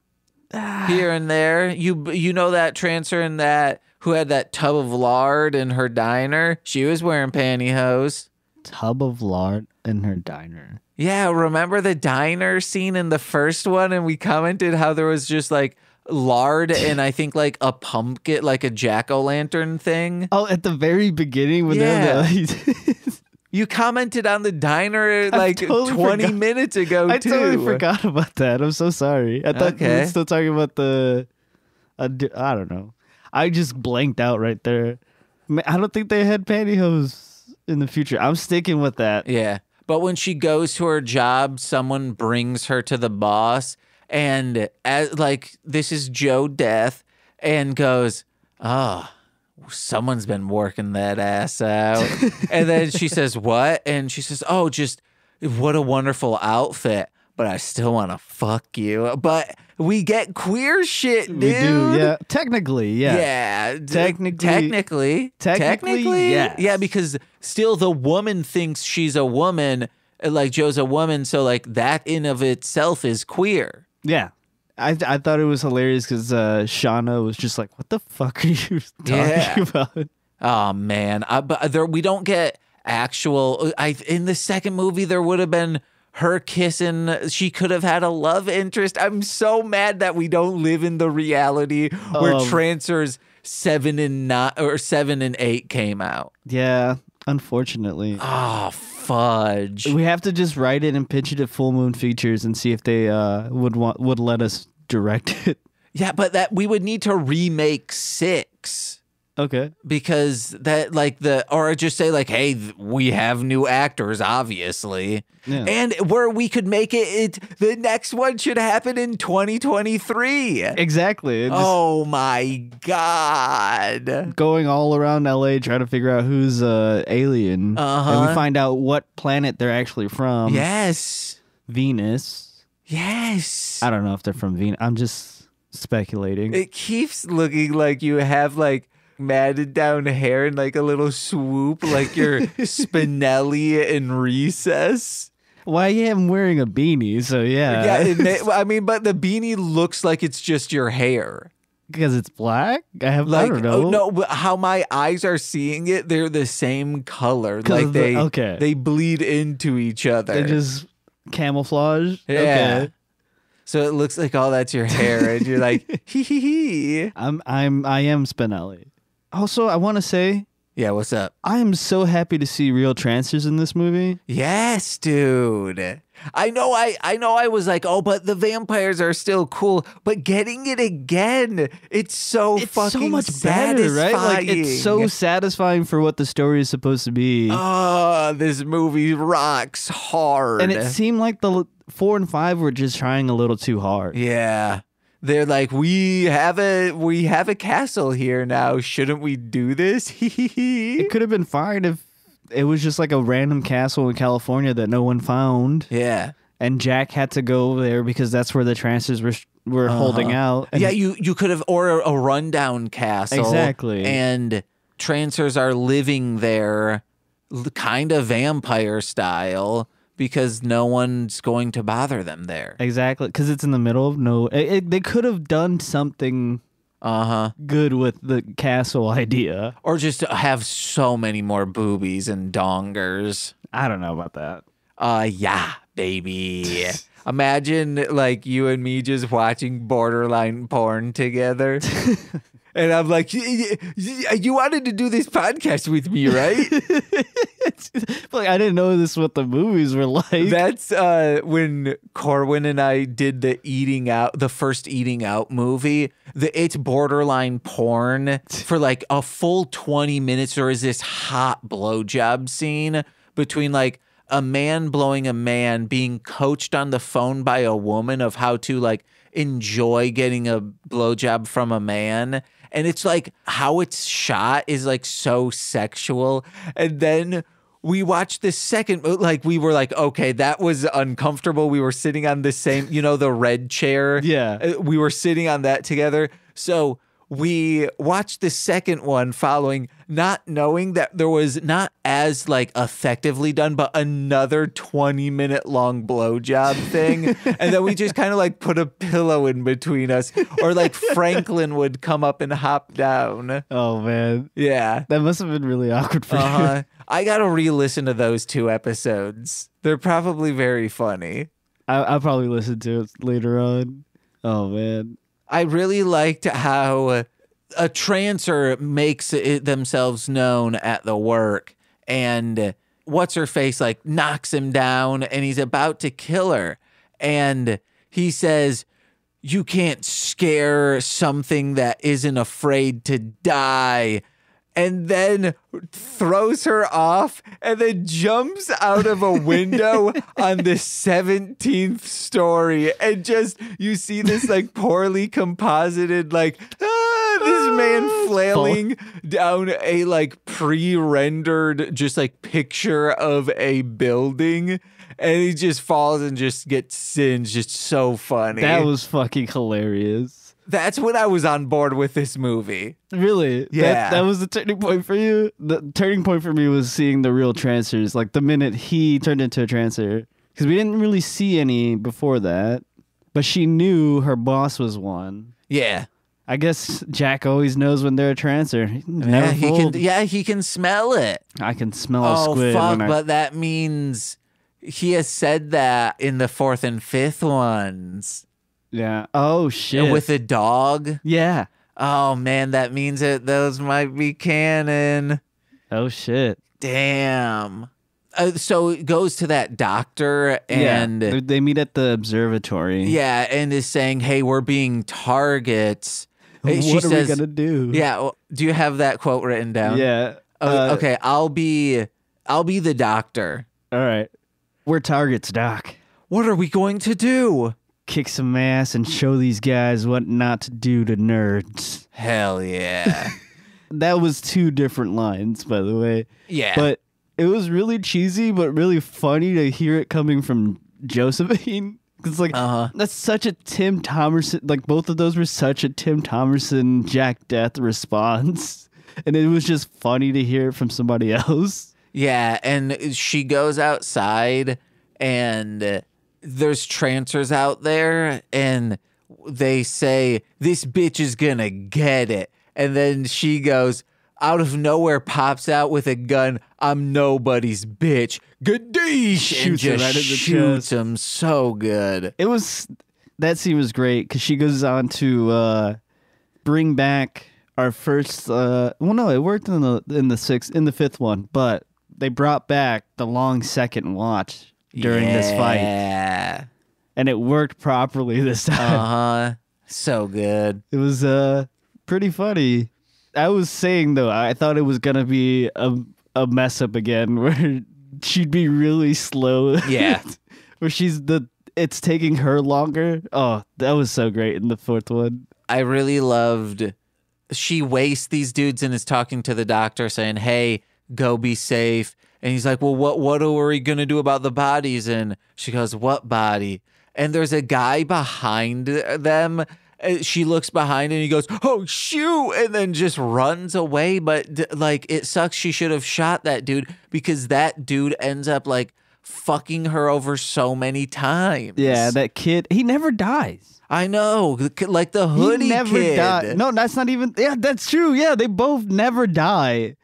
Here and there. You know that Trancer and that who had that tub of lard in her diner? She was wearing pantyhose. Tub of lard in her diner. Yeah, remember the diner scene in the first one? And we commented how there was just like lard and I think like a pumpkin, like a jack-o'-lantern thing. Oh, at the very beginning when you commented on the diner like totally 20 minutes ago, I totally forgot about that. I'm so sorry. I thought we were still talking about I don't know. I just blanked out right there. I don't think they had pantyhose in the future. I'm sticking with that. Yeah. But when she goes to her job, someone brings her to the boss and this is Joe Death and goes, "Oh, someone's been working that ass out." And then she says, "What?" And she says, "Oh, just what a wonderful outfit, but I still want to fuck you." But we get queer shit, dude. We do, yeah. Technically, yeah. Yeah. Technically, yes. Yeah, because still the woman thinks she's a woman, like Joe's a woman, so like that in of itself is queer. Yeah. I thought it was hilarious because Shauna was just like, "What the fuck are you talking about?" Oh, man. But we don't get actual... in the second movie, there would have been her kissing. She could have had a love interest. I'm so mad that we don't live in the reality where Trancers 7 and 8 came out. Yeah, unfortunately. Oh, fudge. We have to just write it and pitch it at Full Moon Features and see if they would let us direct it. Yeah, but that we would need to remake 6. Okay. Because that or just say like, hey, we have new actors, obviously. Yeah. And where we could make it the next one should happen in 2023. Exactly. Oh my God. Going all around LA trying to figure out who's alien. And we find out what planet they're actually from. Yes. Venus. Yes. I don't know if they're from Venus. I'm just speculating. It keeps looking like you have like matted down hair and like a little swoop, like you're Spinelli in Recess. Well, I am wearing a beanie, so yeah. Yeah, I mean, but the beanie looks like it's just your hair. Because it's black? I don't know. Oh, no, but how my eyes are seeing it, they're the same color. Like they bleed into each other. They just camouflage? Yeah. Okay. So it looks like all that's your hair, and you're like, hee hee hee. I am Spinelli. Also, I want to say, yeah, what's up? I am so happy to see real Trancers in this movie. Yes, dude. I know I was like, oh, but the vampires are still cool. But getting it again, it's so much better, satisfying. right? Like, it's so satisfying for what the story is supposed to be. Oh, this movie rocks hard. And it seemed like the 4 and 5 were just trying a little too hard. Yeah. They're like, we have a castle here now. Shouldn't we do this? It could have been fine if it was just like a random castle in California that no one found. Yeah. And Jack had to go there because that's where the Trancers were holding out. And yeah, you could have, or a rundown castle. Exactly. And Trancers are living there kind of vampire style, because no one's going to bother them there. Exactly, because it's in the middle of nowhere. They could have done something good with the castle idea. Or just have so many more boobies and dongers. I don't know about that. Yeah, baby. Imagine like you and me just watching borderline porn together. And I'm like, you wanted to do this podcast with me, right? Like, I didn't know this is what the movies were like. That's when Corwin and I did the first Eating Out movie. It's borderline porn for like a full 20 minutes. There is this hot blowjob scene between like a man blowing a man being coached on the phone by a woman of how to like enjoy getting a blowjob from a man. And it's like how it's shot is like so sexual. And then we watched this second, like we were like, okay, that was uncomfortable. We were sitting on the same, the red chair. Yeah. We were sitting on that together. So we watched the second one following, not knowing that there was not as like effectively done, but another 20-minute long blowjob thing. And then we just kind of like put a pillow in between us, or like Franklin would come up and hop down. Oh man. Yeah. That must have been really awkward for you. I got to re-listen to those 2 episodes. They're probably very funny. I'll probably listen to it later on. Oh man. I really liked how a trancer makes themselves known at the work, and what's her face like knocks him down, and he's about to kill her, and he says, "You can't scare something that isn't afraid to die." And then throws her off and then jumps out of a window on the 17th story. And just, you see this like poorly composited, like, this man flailing down a like pre-rendered just like picture of a building. And he just falls and just gets singed. Just so funny. That was fucking hilarious. That's when I was on board with this movie. Really? Yeah. That was the turning point for you? The turning point for me was seeing the real Trancers, like the minute he turned into a Trancer. Because we didn't really see any before that. But she knew her boss was one. Yeah. I guess Jack always knows when they're a Trancer. He can smell it. I can smell a squid. Oh, fuck, but that means he has said that in the 4th and 5th ones. Yeah. Oh, shit. With a dog? Yeah. Oh, man, that means that those might be canon. Oh, shit. Damn. So it goes to that doctor and they meet at the observatory. Yeah, and is saying, "Hey, we're being targets." What are we gonna do? Yeah, well, do you have that quote written down? Yeah. Okay, I'll be the doctor. All right. We're targets, Doc. What are we going to do? Kick some ass and show these guys what not to do to nerds. Hell yeah. That was 2 different lines, by the way. Yeah. But it was really cheesy, but really funny to hear it coming from Josephine. Because, like, that's such a Tim Thomerson, like, both of those were such a Tim Thomerson, Jack Death response. And it was just funny to hear it from somebody else. Yeah, and she goes outside, and there's Trancers out there, and they say, "This bitch is gonna get it." And then she goes, out of nowhere, pops out with a gun. "I'm nobody's bitch." Gadoosh! And just right in the shoots chest. him so good. That scene was great because she goes on to bring back our first. Well, no, it worked in the fifth one, but they brought back the long second watch during this fight. Yeah. And it worked properly this time. So good. It was pretty funny. I was saying, though, I thought it was going to be a mess up again where she'd be really slow. Yeah. Where it's taking her longer. Oh, that was so great in the fourth one. I really loved, she wastes these dudes and is talking to the doctor saying, "Hey, go be safe." And he's like, "Well, what are we going to do about the bodies?" And she goes, "What body?" And there's a guy behind them. She looks behind and he goes, "Oh, shoot," and then just runs away. But like, it sucks. She should have shot that dude because that dude ends up like fucking her over so many times. Yeah, that kid, he never dies. I know, like the hoodie he never kid. died. No, that's not even. Yeah, that's true. Yeah, they both never die,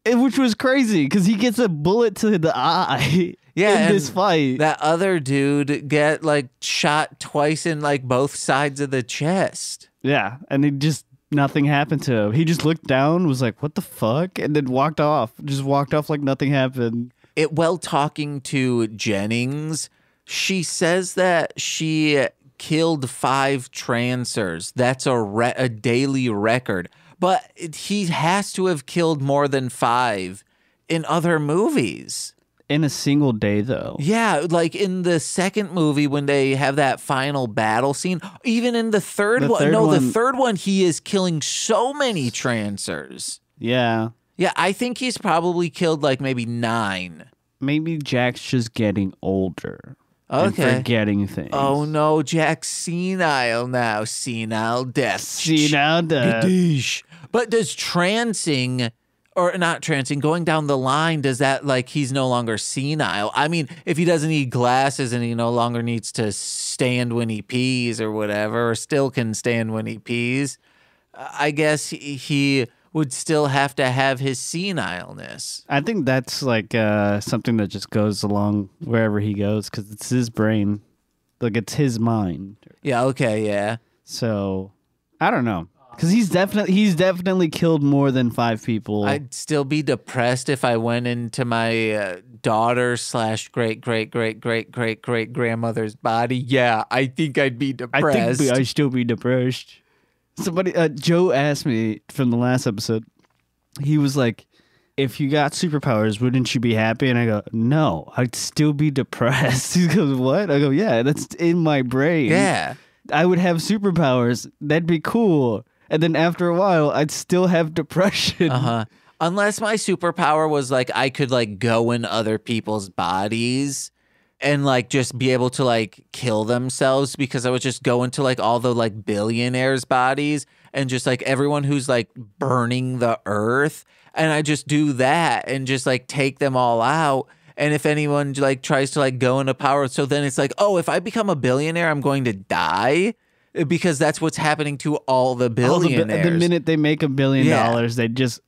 which was crazy because he gets a bullet to the eye. Yeah, in this fight. That other dude get like shot twice in like both sides of the chest. Yeah, and nothing happened to him. He just looked down, was like, "What the fuck?" and then walked off. Just walked off like nothing happened. While talking to Jennings, she says that she killed 5 Trancers. That's a daily record. But he has to have killed more than 5 in other movies. In a single day, though. Yeah, like in the second movie when they have that final battle scene. Even in the third one. No, the third one, he is killing so many Trancers. Yeah. Yeah, I think he's probably killed like maybe 9. Maybe Jack's just getting older. Okay. And forgetting things. Oh no, Jack's senile now. Senile death. Senile death. But does trancing, or not trancing, going down the line, does that like he's no longer senile? I mean, if he doesn't need glasses and he no longer needs to stand when he pees or whatever, or still can stand when he pees, I guess he would still have to have his senileness. I think that's like something that just goes along wherever he goes because it's his brain. Like, it's his mind. Yeah, okay, yeah. So, I don't know. Because he's definitely killed more than 5 people. I'd still be depressed if I went into my daughter / great grandmother's body. Yeah, I think I'd be depressed. I think I'd still be depressed. Somebody, Joe asked me from the last episode, he was like, "If you got superpowers, wouldn't you be happy?" And I go, "No, I'd still be depressed." He goes, "What?" I go, "Yeah, that's in my brain. Yeah. I would have superpowers. That'd be cool. And then after a while, I'd still have depression." Unless my superpower was like I could like go in other people's bodies and like just be able to like kill themselves, because I would just go into like all the like billionaires' bodies and just like everyone who's like burning the earth, and I just do that and just like take them all out. And if anyone like tries to like go into power, so then it's like, oh, if I become a billionaire, I'm going to die, because that's what's happening to all the billionaires. The minute they make $1 billion, they just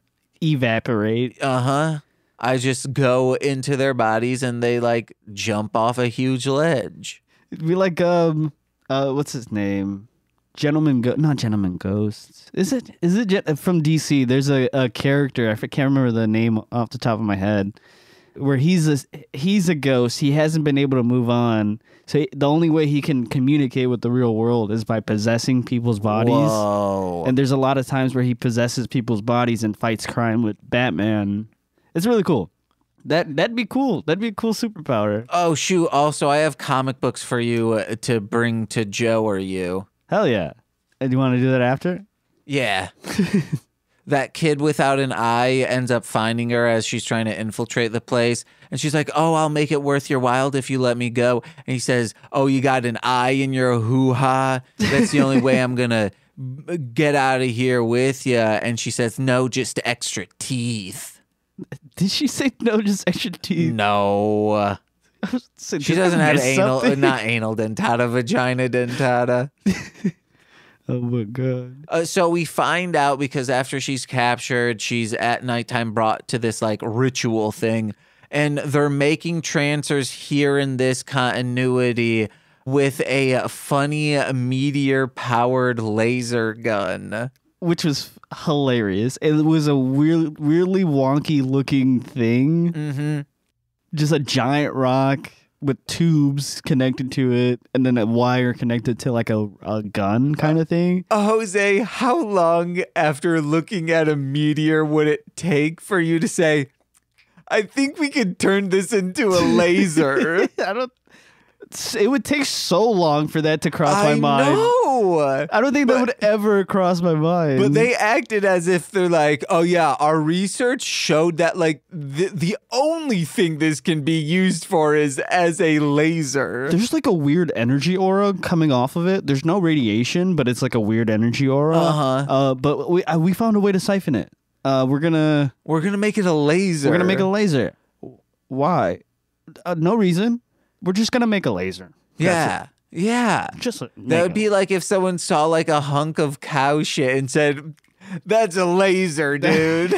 evaporate. I just go into their bodies and they like jump off a huge ledge. It'd be like what's his name? Not Gentleman Ghosts. Is it from DC? There's a character, I can't remember the name off the top of my head, where he's a ghost. He hasn't been able to move on. So the only way he can communicate with the real world is by possessing people's bodies. Whoa. And there's a lot of times where he possesses people's bodies and fights crime with Batman. It's really cool. That'd be cool. That'd be a cool superpower. Oh, shoot. Also, I have comic books for you to bring to Joe or you. Hell yeah. And you want to do that after? Yeah. That kid without an eye ends up finding her as she's trying to infiltrate the place. And she's like, oh, I'll make it worth your while if you let me go. And he says, oh, you got an eye in your hoo-ha? That's the only way I'm going to get out of here with you. And she says, no, just extra teeth. Did she say no, just extra teeth? No. She doesn't have not anal dentata, vagina dentata. Oh my God. So we find out because after she's captured, she's at nighttime brought to this like ritual thing. And they're making Trancers here in this continuity with a funny meteor-powered laser gun. Which was hilarious. It was a weirdly wonky looking thing. Mm-hmm. Just a giant rock with tubes connected to it and then a wire connected to like a gun kind of thing. Jose, how long after looking at a meteor would it take for you to say, I think we could turn this into a laser? It would take so long for that to cross my mind. I know. I don't think that would ever cross my mind. But they acted as if they're like, oh yeah, our research showed that like the only thing this can be used for is as a laser. There's like a weird energy aura coming off of it. There's no radiation, but it's like a weird energy aura. Uh-huh. But we found a way to siphon it. We're gonna make it a laser. We're gonna make a laser. Why? No reason. We're just gonna make a laser. Yeah. Yeah. That would be like if someone saw like a hunk of cow shit and said, that's a laser, dude.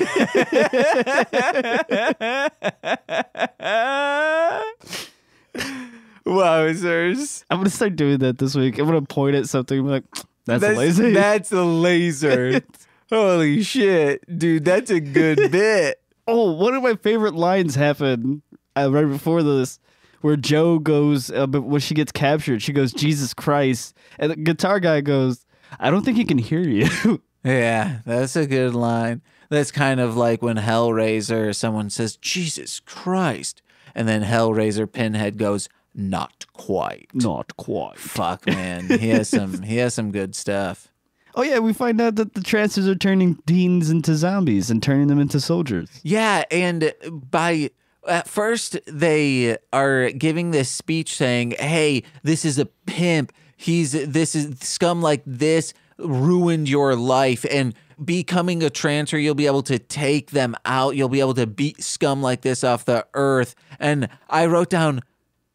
Wowzers. I'm gonna start doing that this week. I'm gonna point at something and be like, that's a laser. That's a laser. Holy shit. Dude, that's a good bit. Oh, one of my favorite lines happened right before this. Where Joe goes, but when she gets captured, she goes, Jesus Christ. And the guitar guy goes, I don't think he can hear you. Yeah, that's a good line. That's kind of like when Hellraiser, someone says, Jesus Christ. And then Hellraiser Pinhead goes, not quite. Not quite. Fuck, man. He has some good stuff. Oh, yeah, we find out that the Trancers are turning teens into zombies and turning them into soldiers. Yeah, and at first, they are giving this speech saying, hey, this is a pimp. This is scum like this ruined your life. And becoming a Trancer, you'll be able to take them out. You'll be able to beat scum like this off the earth. And I wrote down,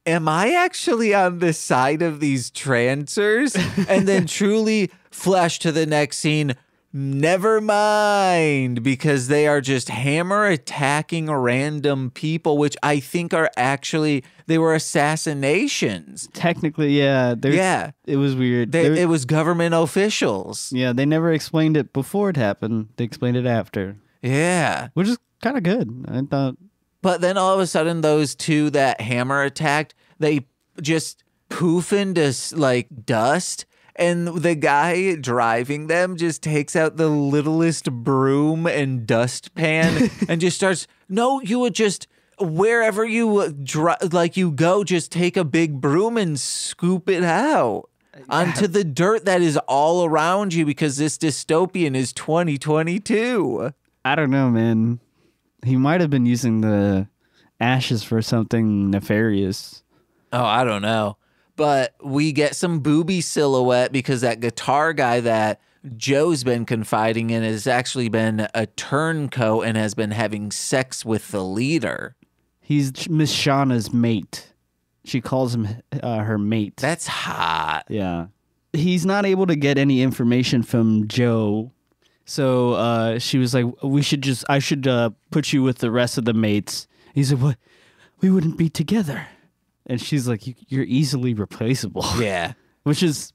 am I actually on the side of these Trancers? And then truly flash to the next scene. Never mind, because they are just hammer attacking random people, which I think are actually, they were assassinations. Technically, yeah. Yeah. It was weird. It was government officials. Yeah, they never explained it before it happened. They explained it after. Yeah. Which is kind of good, I thought. But then all of a sudden, those two that hammer attacked, they just poof into like dust. And the guy driving them just takes out the littlest broom and dustpan and just starts, no, you would just, wherever you you go, just take a big broom and scoop it out onto the dirt that is all around you because this dystopian is 2022. I don't know, man. He might have been using the ashes for something nefarious. Oh, I don't know. But we get some booby silhouette because that guitar guy that Joe's been confiding in has actually been a turncoat and has been having sex with the leader. He's Miss Shauna's mate. She calls him her mate. That's hot. Yeah. He's not able to get any information from Joe. So she was like, I should put you with the rest of the mates. He said, what? We wouldn't be together. And she's like, you're easily replaceable. Yeah. Which is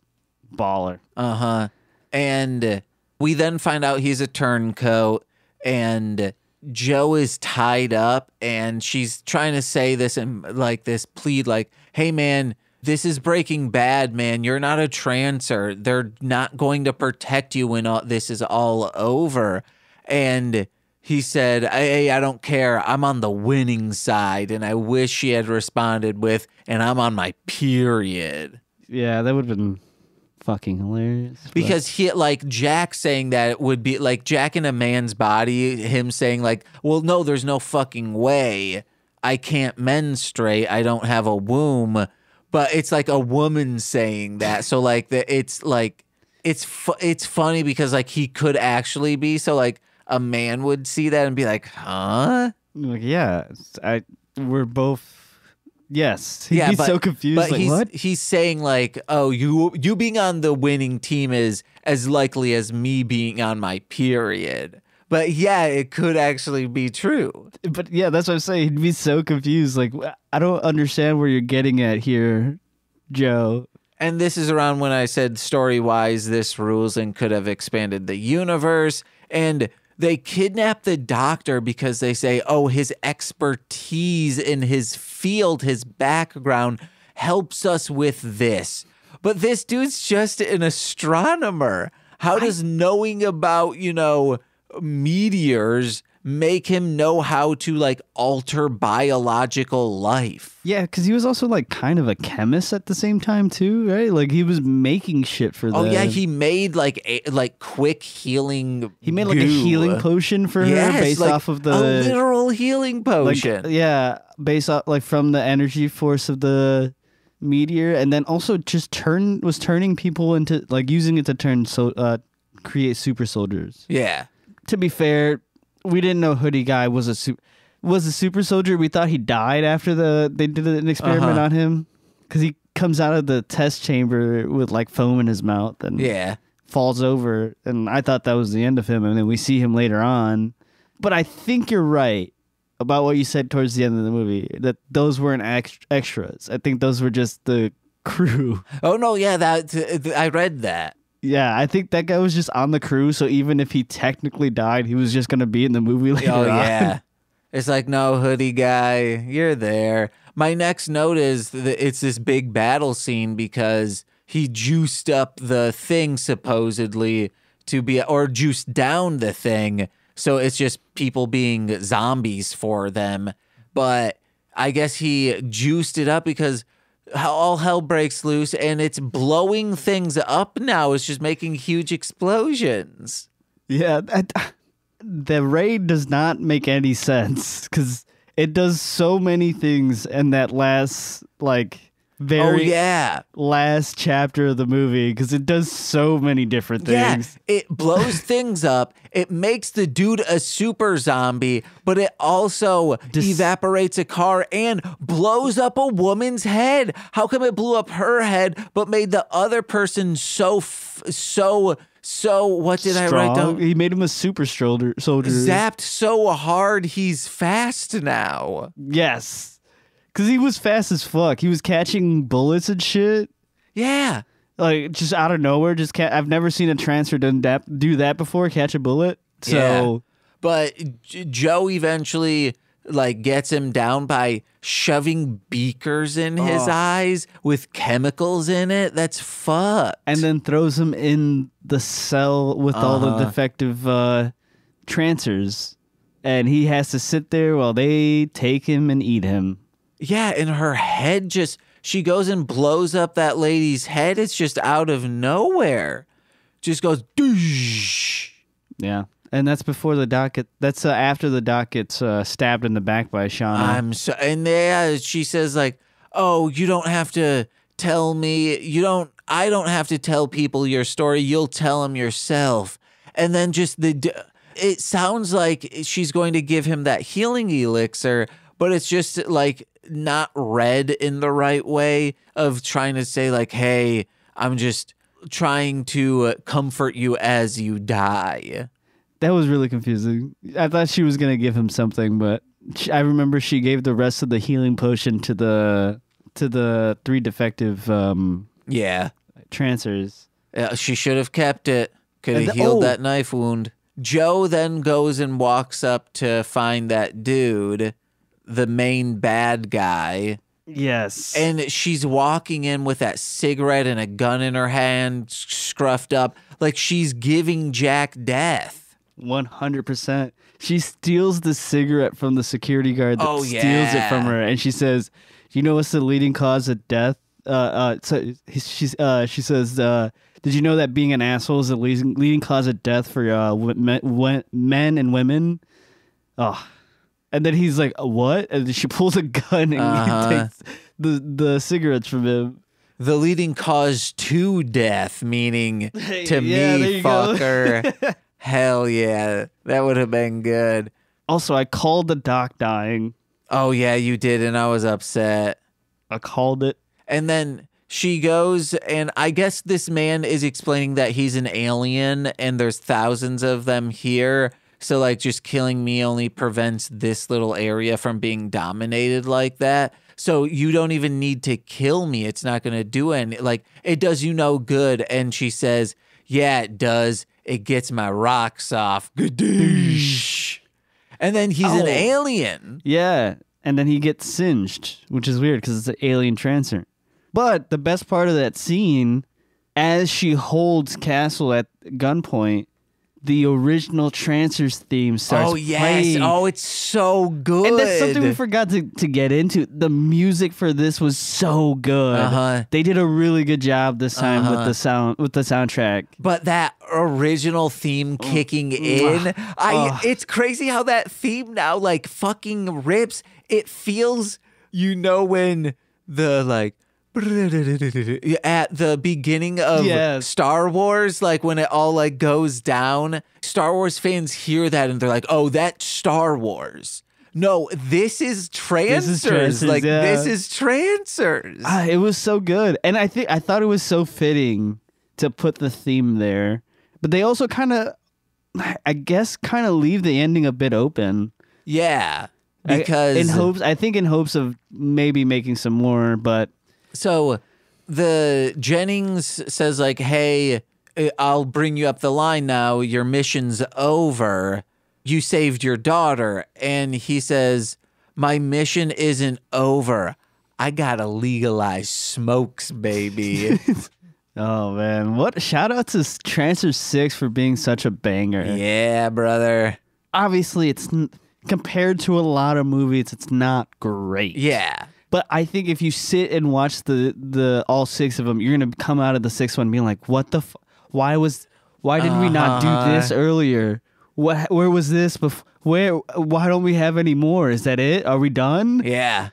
baller. Uh-huh. And we then find out he's a turncoat, and Joe is tied up and she's trying to say this and like this plead like, hey man, this is Breaking Bad, man. You're not a trancer. They're not going to protect you when this is all over. And he said, hey, I don't care. I'm on the winning side. And I wish she had responded with, and I'm on my period. Yeah, that would have been fucking hilarious. Because he, like, Jack saying that it would be like Jack in a man's body, him saying like, well, no, there's no fucking way. I can't menstruate. I don't have a womb. But it's like a woman saying that. So like it's like, it's funny because like he could actually be. So like a man would see that and be like, huh? Like, yeah, we're both. Yes, he'd be so confused. But like, what? He's saying like, oh, you being on the winning team is as likely as me being on my period. But yeah, it could actually be true. But yeah, that's what I'm saying. He'd be so confused. Like, I don't understand where you're getting at here, Joe. And this is around when I said story-wise, this rules and could have expanded the universe. And they kidnap the doctor because they say, oh, his expertise in his field, his background helps us with this. But this dude's just an astronomer. How does knowing about, meteors make him know how to like alter biological life? Yeah, because he was also like kind of a chemist at the same time too, right? Like he was making shit for them. Oh yeah, he made like quick healing. He made like a healing potion for her based off of a literal healing potion. Based off like from the energy force of the meteor, and then also just was turning people into like using it to create super soldiers. Yeah. To be fair, we didn't know Hoodie Guy was a super soldier. We thought he died after they did an experiment on him because he comes out of the test chamber with like foam in his mouth and falls over. And I thought that was the end of him. And then we see him later on. But I think you're right about what you said towards the end of the movie, that those weren't extras. I think those were just the crew. Oh no, yeah, I read that. Yeah, I think that guy was just on the crew, so even if he technically died, he was just going to be in the movie later on. Yeah. It's like, no, Hoodie Guy, you're there. My next note is that it's this big battle scene because he juiced up the thing supposedly to be, or juiced down the thing, so it's just people being zombies for them. But I guess he juiced it up because all hell breaks loose and it's blowing things up now. It's just making huge explosions. Yeah, the raid does not make any sense because it does so many things in that last, last chapter of the movie because it does so many different things. Yeah, it blows things up. It makes the dude a super zombie, but it also evaporates a car and blows up a woman's head. How come it blew up her head but made the other person so what did I write down? He made him a super soldier. Zapped so hard he's fast now. Yes. Because he was fast as fuck. He was catching bullets and shit. Yeah. Like, just out of nowhere. I've never seen a Trancer do that before, catch a bullet. So, yeah. But Joe eventually, gets him down by shoving beakers in his eyes with chemicals in it. That's fucked. And then throws him in the cell with all the defective Trancers. And he has to sit there while they take him and eat him. Yeah, and her head she goes and blows up that lady's head. It's just out of nowhere. Just goes, doosh. Yeah, and that's before the doc that's after the doc gets stabbed in the back by Shauna. She says oh, you don't have to tell me. I don't have to tell people your story. You'll tell them yourself. And then it sounds like she's going to give him that healing elixir, but it's just not read in the right way of trying to say hey, I'm just trying to comfort you as you die. That was really confusing. I thought she was going to give him something, but I remember she gave the rest of the healing potion to the 3 defective Trancers. She should have kept it. Could have healed that knife wound. Joe then goes and walks up to find that dude, the main bad guy. Yes. And she's walking in with that cigarette and a gun in her hand, scruffed up, like she's giving Jack death. 100%. She steals the cigarette from the security guard that steals it from her, and she says, "You know what's the leading cause of death?" She says, "Did you know that being an asshole is the leading cause of death for men and women?" Oh, and then he's like, "What?" And she pulls a gun and he takes the cigarettes from him. The leading cause to death, meaning to me, fucker. Hell yeah, that would have been good. Also, I called the doc dying. Oh yeah, you did, and I was upset. I called it. And then she goes, and I guess this man is explaining that he's an alien and there's thousands of them here. So, like, just killing me only prevents this little area from being dominated like that. So you don't even need to kill me. It's not going to do any, like, it does you no good. And she says, yeah, it does. It gets my rocks off. Gadoosh. And then he's an alien. Yeah. And then he gets singed, which is weird because it's an alien Trancer. But the best part of that scene, as she holds Castle at gunpoint, the original Trancers theme starts playing. Oh, it's so good. And that's something we forgot to get into. The music for this was so good. They did a really good job this time with the soundtrack. But that original theme kicking in, it's crazy how that theme now like fucking rips. It feels, when the like at the beginning of Star Wars, like when it all like goes down, Star Wars fans hear that and they're like, oh, that's Star Wars. No, this is Trancers. This is Trancers. It was so good. And I thought it was so fitting to put the theme there. But they also kind of leave the ending a bit open. Yeah. Because in hopes of maybe making some more, but so the Jennings says like, hey, I'll bring you up the line now. Your mission's over. You saved your daughter. And he says, my mission isn't over. I gotta legalize smokes, baby. Oh, man. Shout out to Trancers 6 for being such a banger. Yeah, brother. Obviously, it's compared to a lot of movies, it's not great. Yeah. But I think if you sit and watch the all 6 of them, you're gonna come out of the 6th one being like, "What the? Why did we not do this earlier? Where was this before? Why don't we have any more? Is that it? Are we done?" Yeah.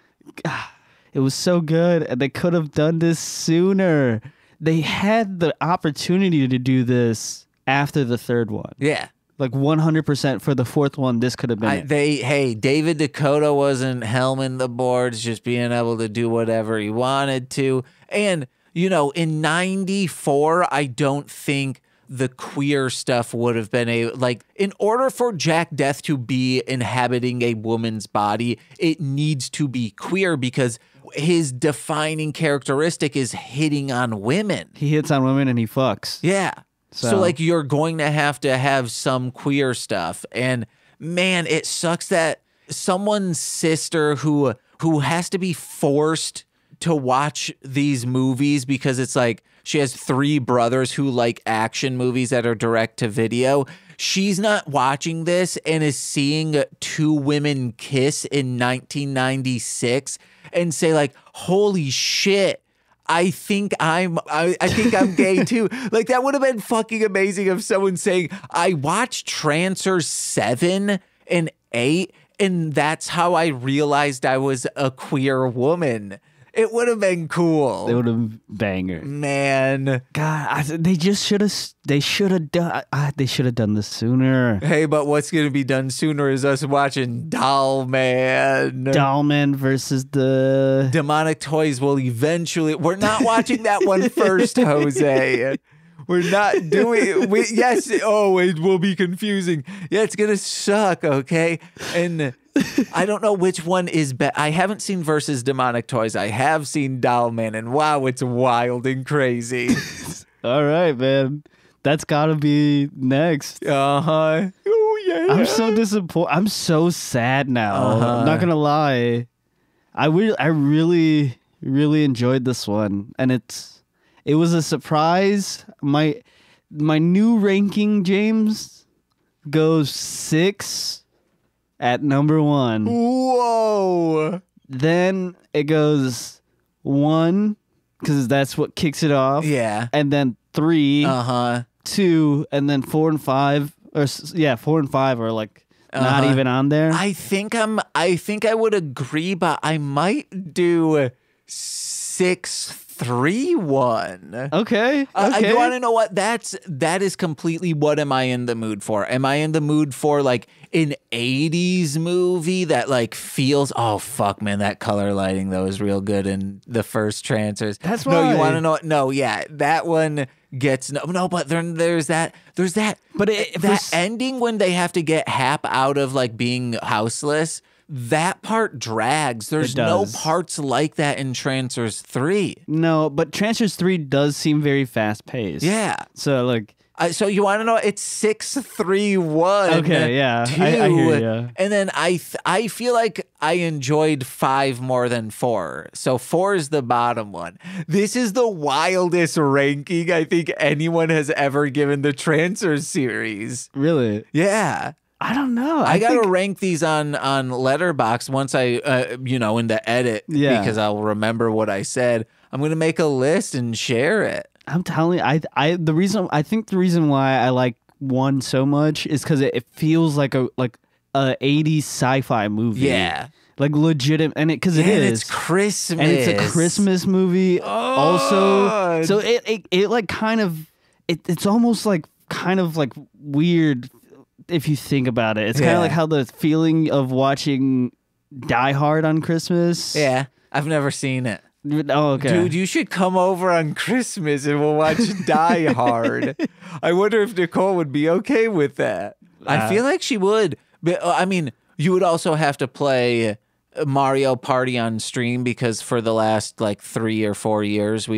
It was so good, and they could have done this sooner. They had the opportunity to do this after the 3rd one. Yeah. Like 100% for the 4th one, this could have been it. David Dakota wasn't helming the boards, just being able to do whatever he wanted to. And, in 94, I don't think the queer stuff would have been in order for Jack Deth to be inhabiting a woman's body, it needs to be queer because his defining characteristic is hitting on women. He hits on women and he fucks. Yeah. So you're going to have some queer stuff. And man, it sucks that someone's sister who has to be forced to watch these movies because it's like she has 3 brothers who like action movies that are direct to video. She's not watching this and is seeing 2 women kiss in 1996 and say like, holy shit. I think I'm gay too. Like that would have been fucking amazing if someone saying, I watched Trancers 7 and 8 and that's how I realized I was a queer woman. It would have been cool. They would have banger. Man. God, they should have done this sooner. Hey, but what's going to be done sooner is us watching Doll Man. Doll Man versus the Demonic Toys will eventually... We're not watching that one first, Jose. We're not doing... Yes, it will be confusing. Yeah, it's going to suck, okay? And... I don't know which one is better. I haven't seen Versus Demonic Toys. I have seen Doll Man, and wow, it's wild and crazy. All right, man. That's gotta be next. Oh yeah. I'm so disappointed. I'm so sad now. I'm not gonna lie. I really enjoyed this one, and it was a surprise. My new ranking, James, goes 6 at number 1. Whoa. Then it goes 1 because that's what kicks it off. Yeah. And then 3, 2, and then 4 and 5, or 4 and 5 are like not even on there. I think I would agree, but I might do 6, 3, 1. Okay. You want to know what? That is completely what am I in the mood for? Am I in the mood for like an 80s movie that like feels, oh fuck man, that color lighting though is real good in the first Trancers. That's why. No, you want to know? No, yeah, that one gets no, but then there's that, but that ending when they have to get Hap out of like being houseless. That part drags. There's no parts like that in Trancers 3. No, but Trancers 3 does seem very fast paced. Yeah. So like, so you want to know? It's 6, 3, 1. Okay, yeah, 2, I hear you. And then I feel like I enjoyed 5 more than 4. So 4 is the bottom one. This is the wildest ranking I think anyone has ever given the Trancers series. Really? Yeah. I don't know. I gotta rank these on Letterboxd once I, in the edit, because I'll remember what I said. I'm gonna make a list and share it. I'm telling you, I think the reason why I like 1 so much is because it feels like a 80s sci-fi movie. Yeah, like legitimate, and it is. It's Christmas, and it's a Christmas movie. Also, so it like kind of it's almost like kind of like weird. If you think about it, it's kind of like how the feeling of watching Die Hard on Christmas. Yeah, I've never seen it. Oh, okay. Dude, you should come over on Christmas and we'll watch Die Hard. I wonder if Nicole would be okay with that. I feel like she would. But I mean, you would also have to play Mario Party on stream because for the last like 3 or 4 years,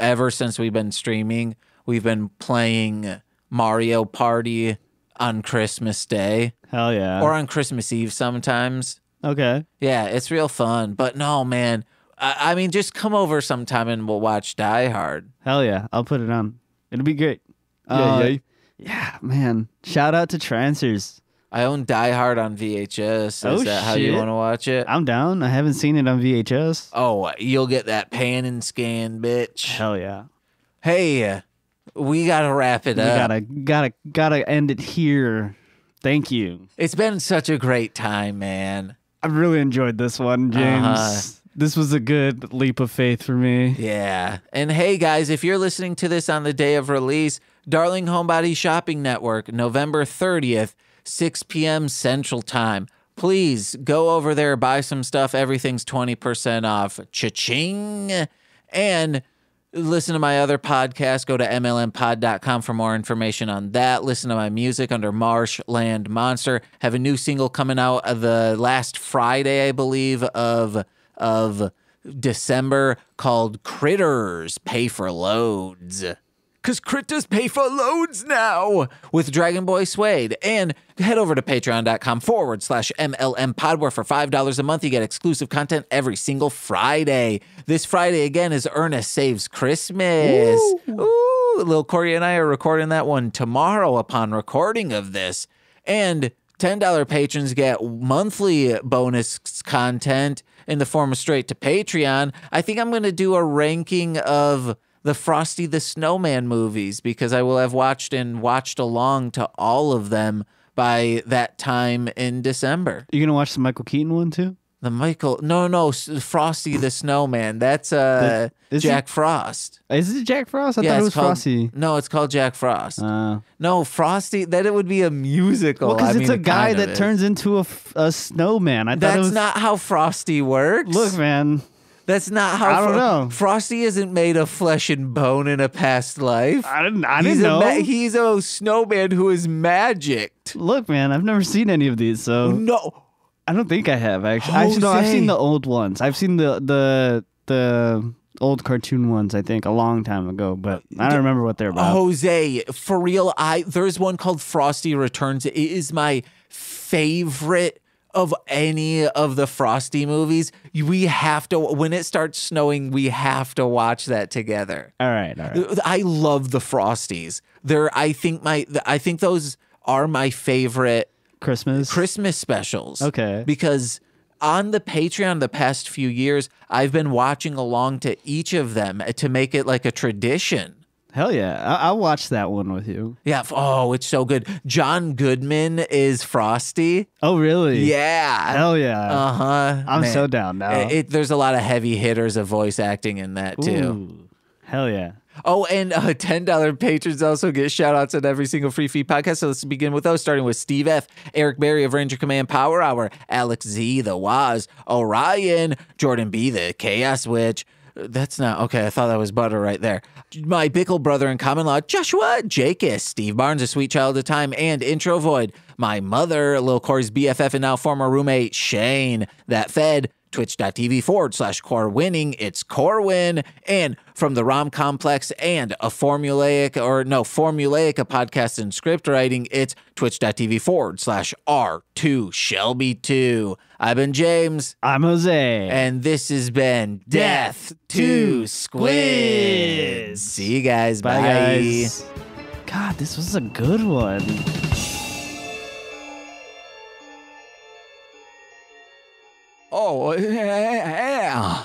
ever since we've been streaming, we've been playing Mario Party on Christmas Day. Hell yeah. Or on Christmas Eve sometimes. Okay. Yeah, it's real fun. But no, man. I mean, just come over sometime and we'll watch Die Hard. Hell yeah. I'll put it on. It'll be great. Yeah, man. Shout out to Trancers. I own Die Hard on VHS. Is that how you want to watch it? I'm down. I haven't seen it on VHS. Oh, you'll get that pan and scan, bitch. Hell yeah. Hey, we gotta wrap it up. Gotta end it here. Thank you. It's been such a great time, man. I really enjoyed this one, James. This was a good leap of faith for me. Yeah. And hey, guys, if you're listening to this on the day of release, Darling Homebody Shopping Network, November 30th, 6 p.m. Central Time. Please go over there, buy some stuff. Everything's 20% off. Cha-ching. And listen to my other podcast. Go to mlmpod.com for more information on that. Listen to my music under Marshland Monster. Have a new single coming out the last Friday, I believe, of December called Critters Pay for Loads. Because critters pay for loads now with Dragon Boy Suede. And head over to patreon.com/MLMpod, where for $5 a month, you get exclusive content every single Friday. This Friday, again, is Ernest Saves Christmas. Ooh, Lil Corey and I are recording that one tomorrow upon recording of this. And $10 patrons get monthly bonus content in the form of straight to Patreon. I think I'm going to do a ranking of the Frosty the Snowman movies because I will have watched along to all of them by that time in December. You gonna watch the Michael Keaton one too? Frosty the Snowman. That's Jack Frost. Is it Jack Frost? I thought it was Frosty. No, it's called Jack Frost. No, Frosty. That it would be a musical. Well, because it's a guy that turns into a snowman. That's not how Frosty works. Look, man. That's not how. I don't know. Frosty isn't made of flesh and bone in a past life. I didn't know. He's a snowman who is magicked. Look, man, I've never seen any of these, so no, I don't think I have actually. No, I've seen the old ones. I've seen the old cartoon ones, I think, a long time ago, but I don't remember what they're about. Jose, for real, there's one called Frosty Returns. It is my favorite of any of the Frosty movies. We have to, when it starts snowing, we have to watch that together. All right. I love the Frosties. I think those are my favorite Christmas specials. Okay. Because on the Patreon the past few years, I've been watching along to each of them to make it like a tradition. Hell yeah. I'll watch that one with you. Yeah. Oh, it's so good. John Goodman is Frosty. Oh, really? Yeah. Hell yeah. Uh-huh. I'm so down now. There's a lot of heavy hitters of voice acting in that, too. Ooh. Hell yeah. Oh, and $10 patrons also get shout-outs on every single free feed podcast. So let's begin with those, starting with Steve F., Eric Berry of Ranger Command Power Hour, Alex Z, The Waz, Orion, Jordan B, The Chaos Witch. That's not, okay, I thought that was butter right there. My Bickle brother in common law, Joshua Jacus, Steve Barnes, A Sweet Child of Time, and Intro Void. My mother, Lil Corey's BFF and now former roommate, Shane, That Fed, twitch.tv/CoreWinning, it's Corwin, and from the Rom Complex and a Formulaic, a podcast and script writing, it's twitch.tv/R2Shelby2. I've been James. I'm Jose. And this has been Death to Squids. See you guys. Bye. Guys. God, this was a good one. Oh, yeah.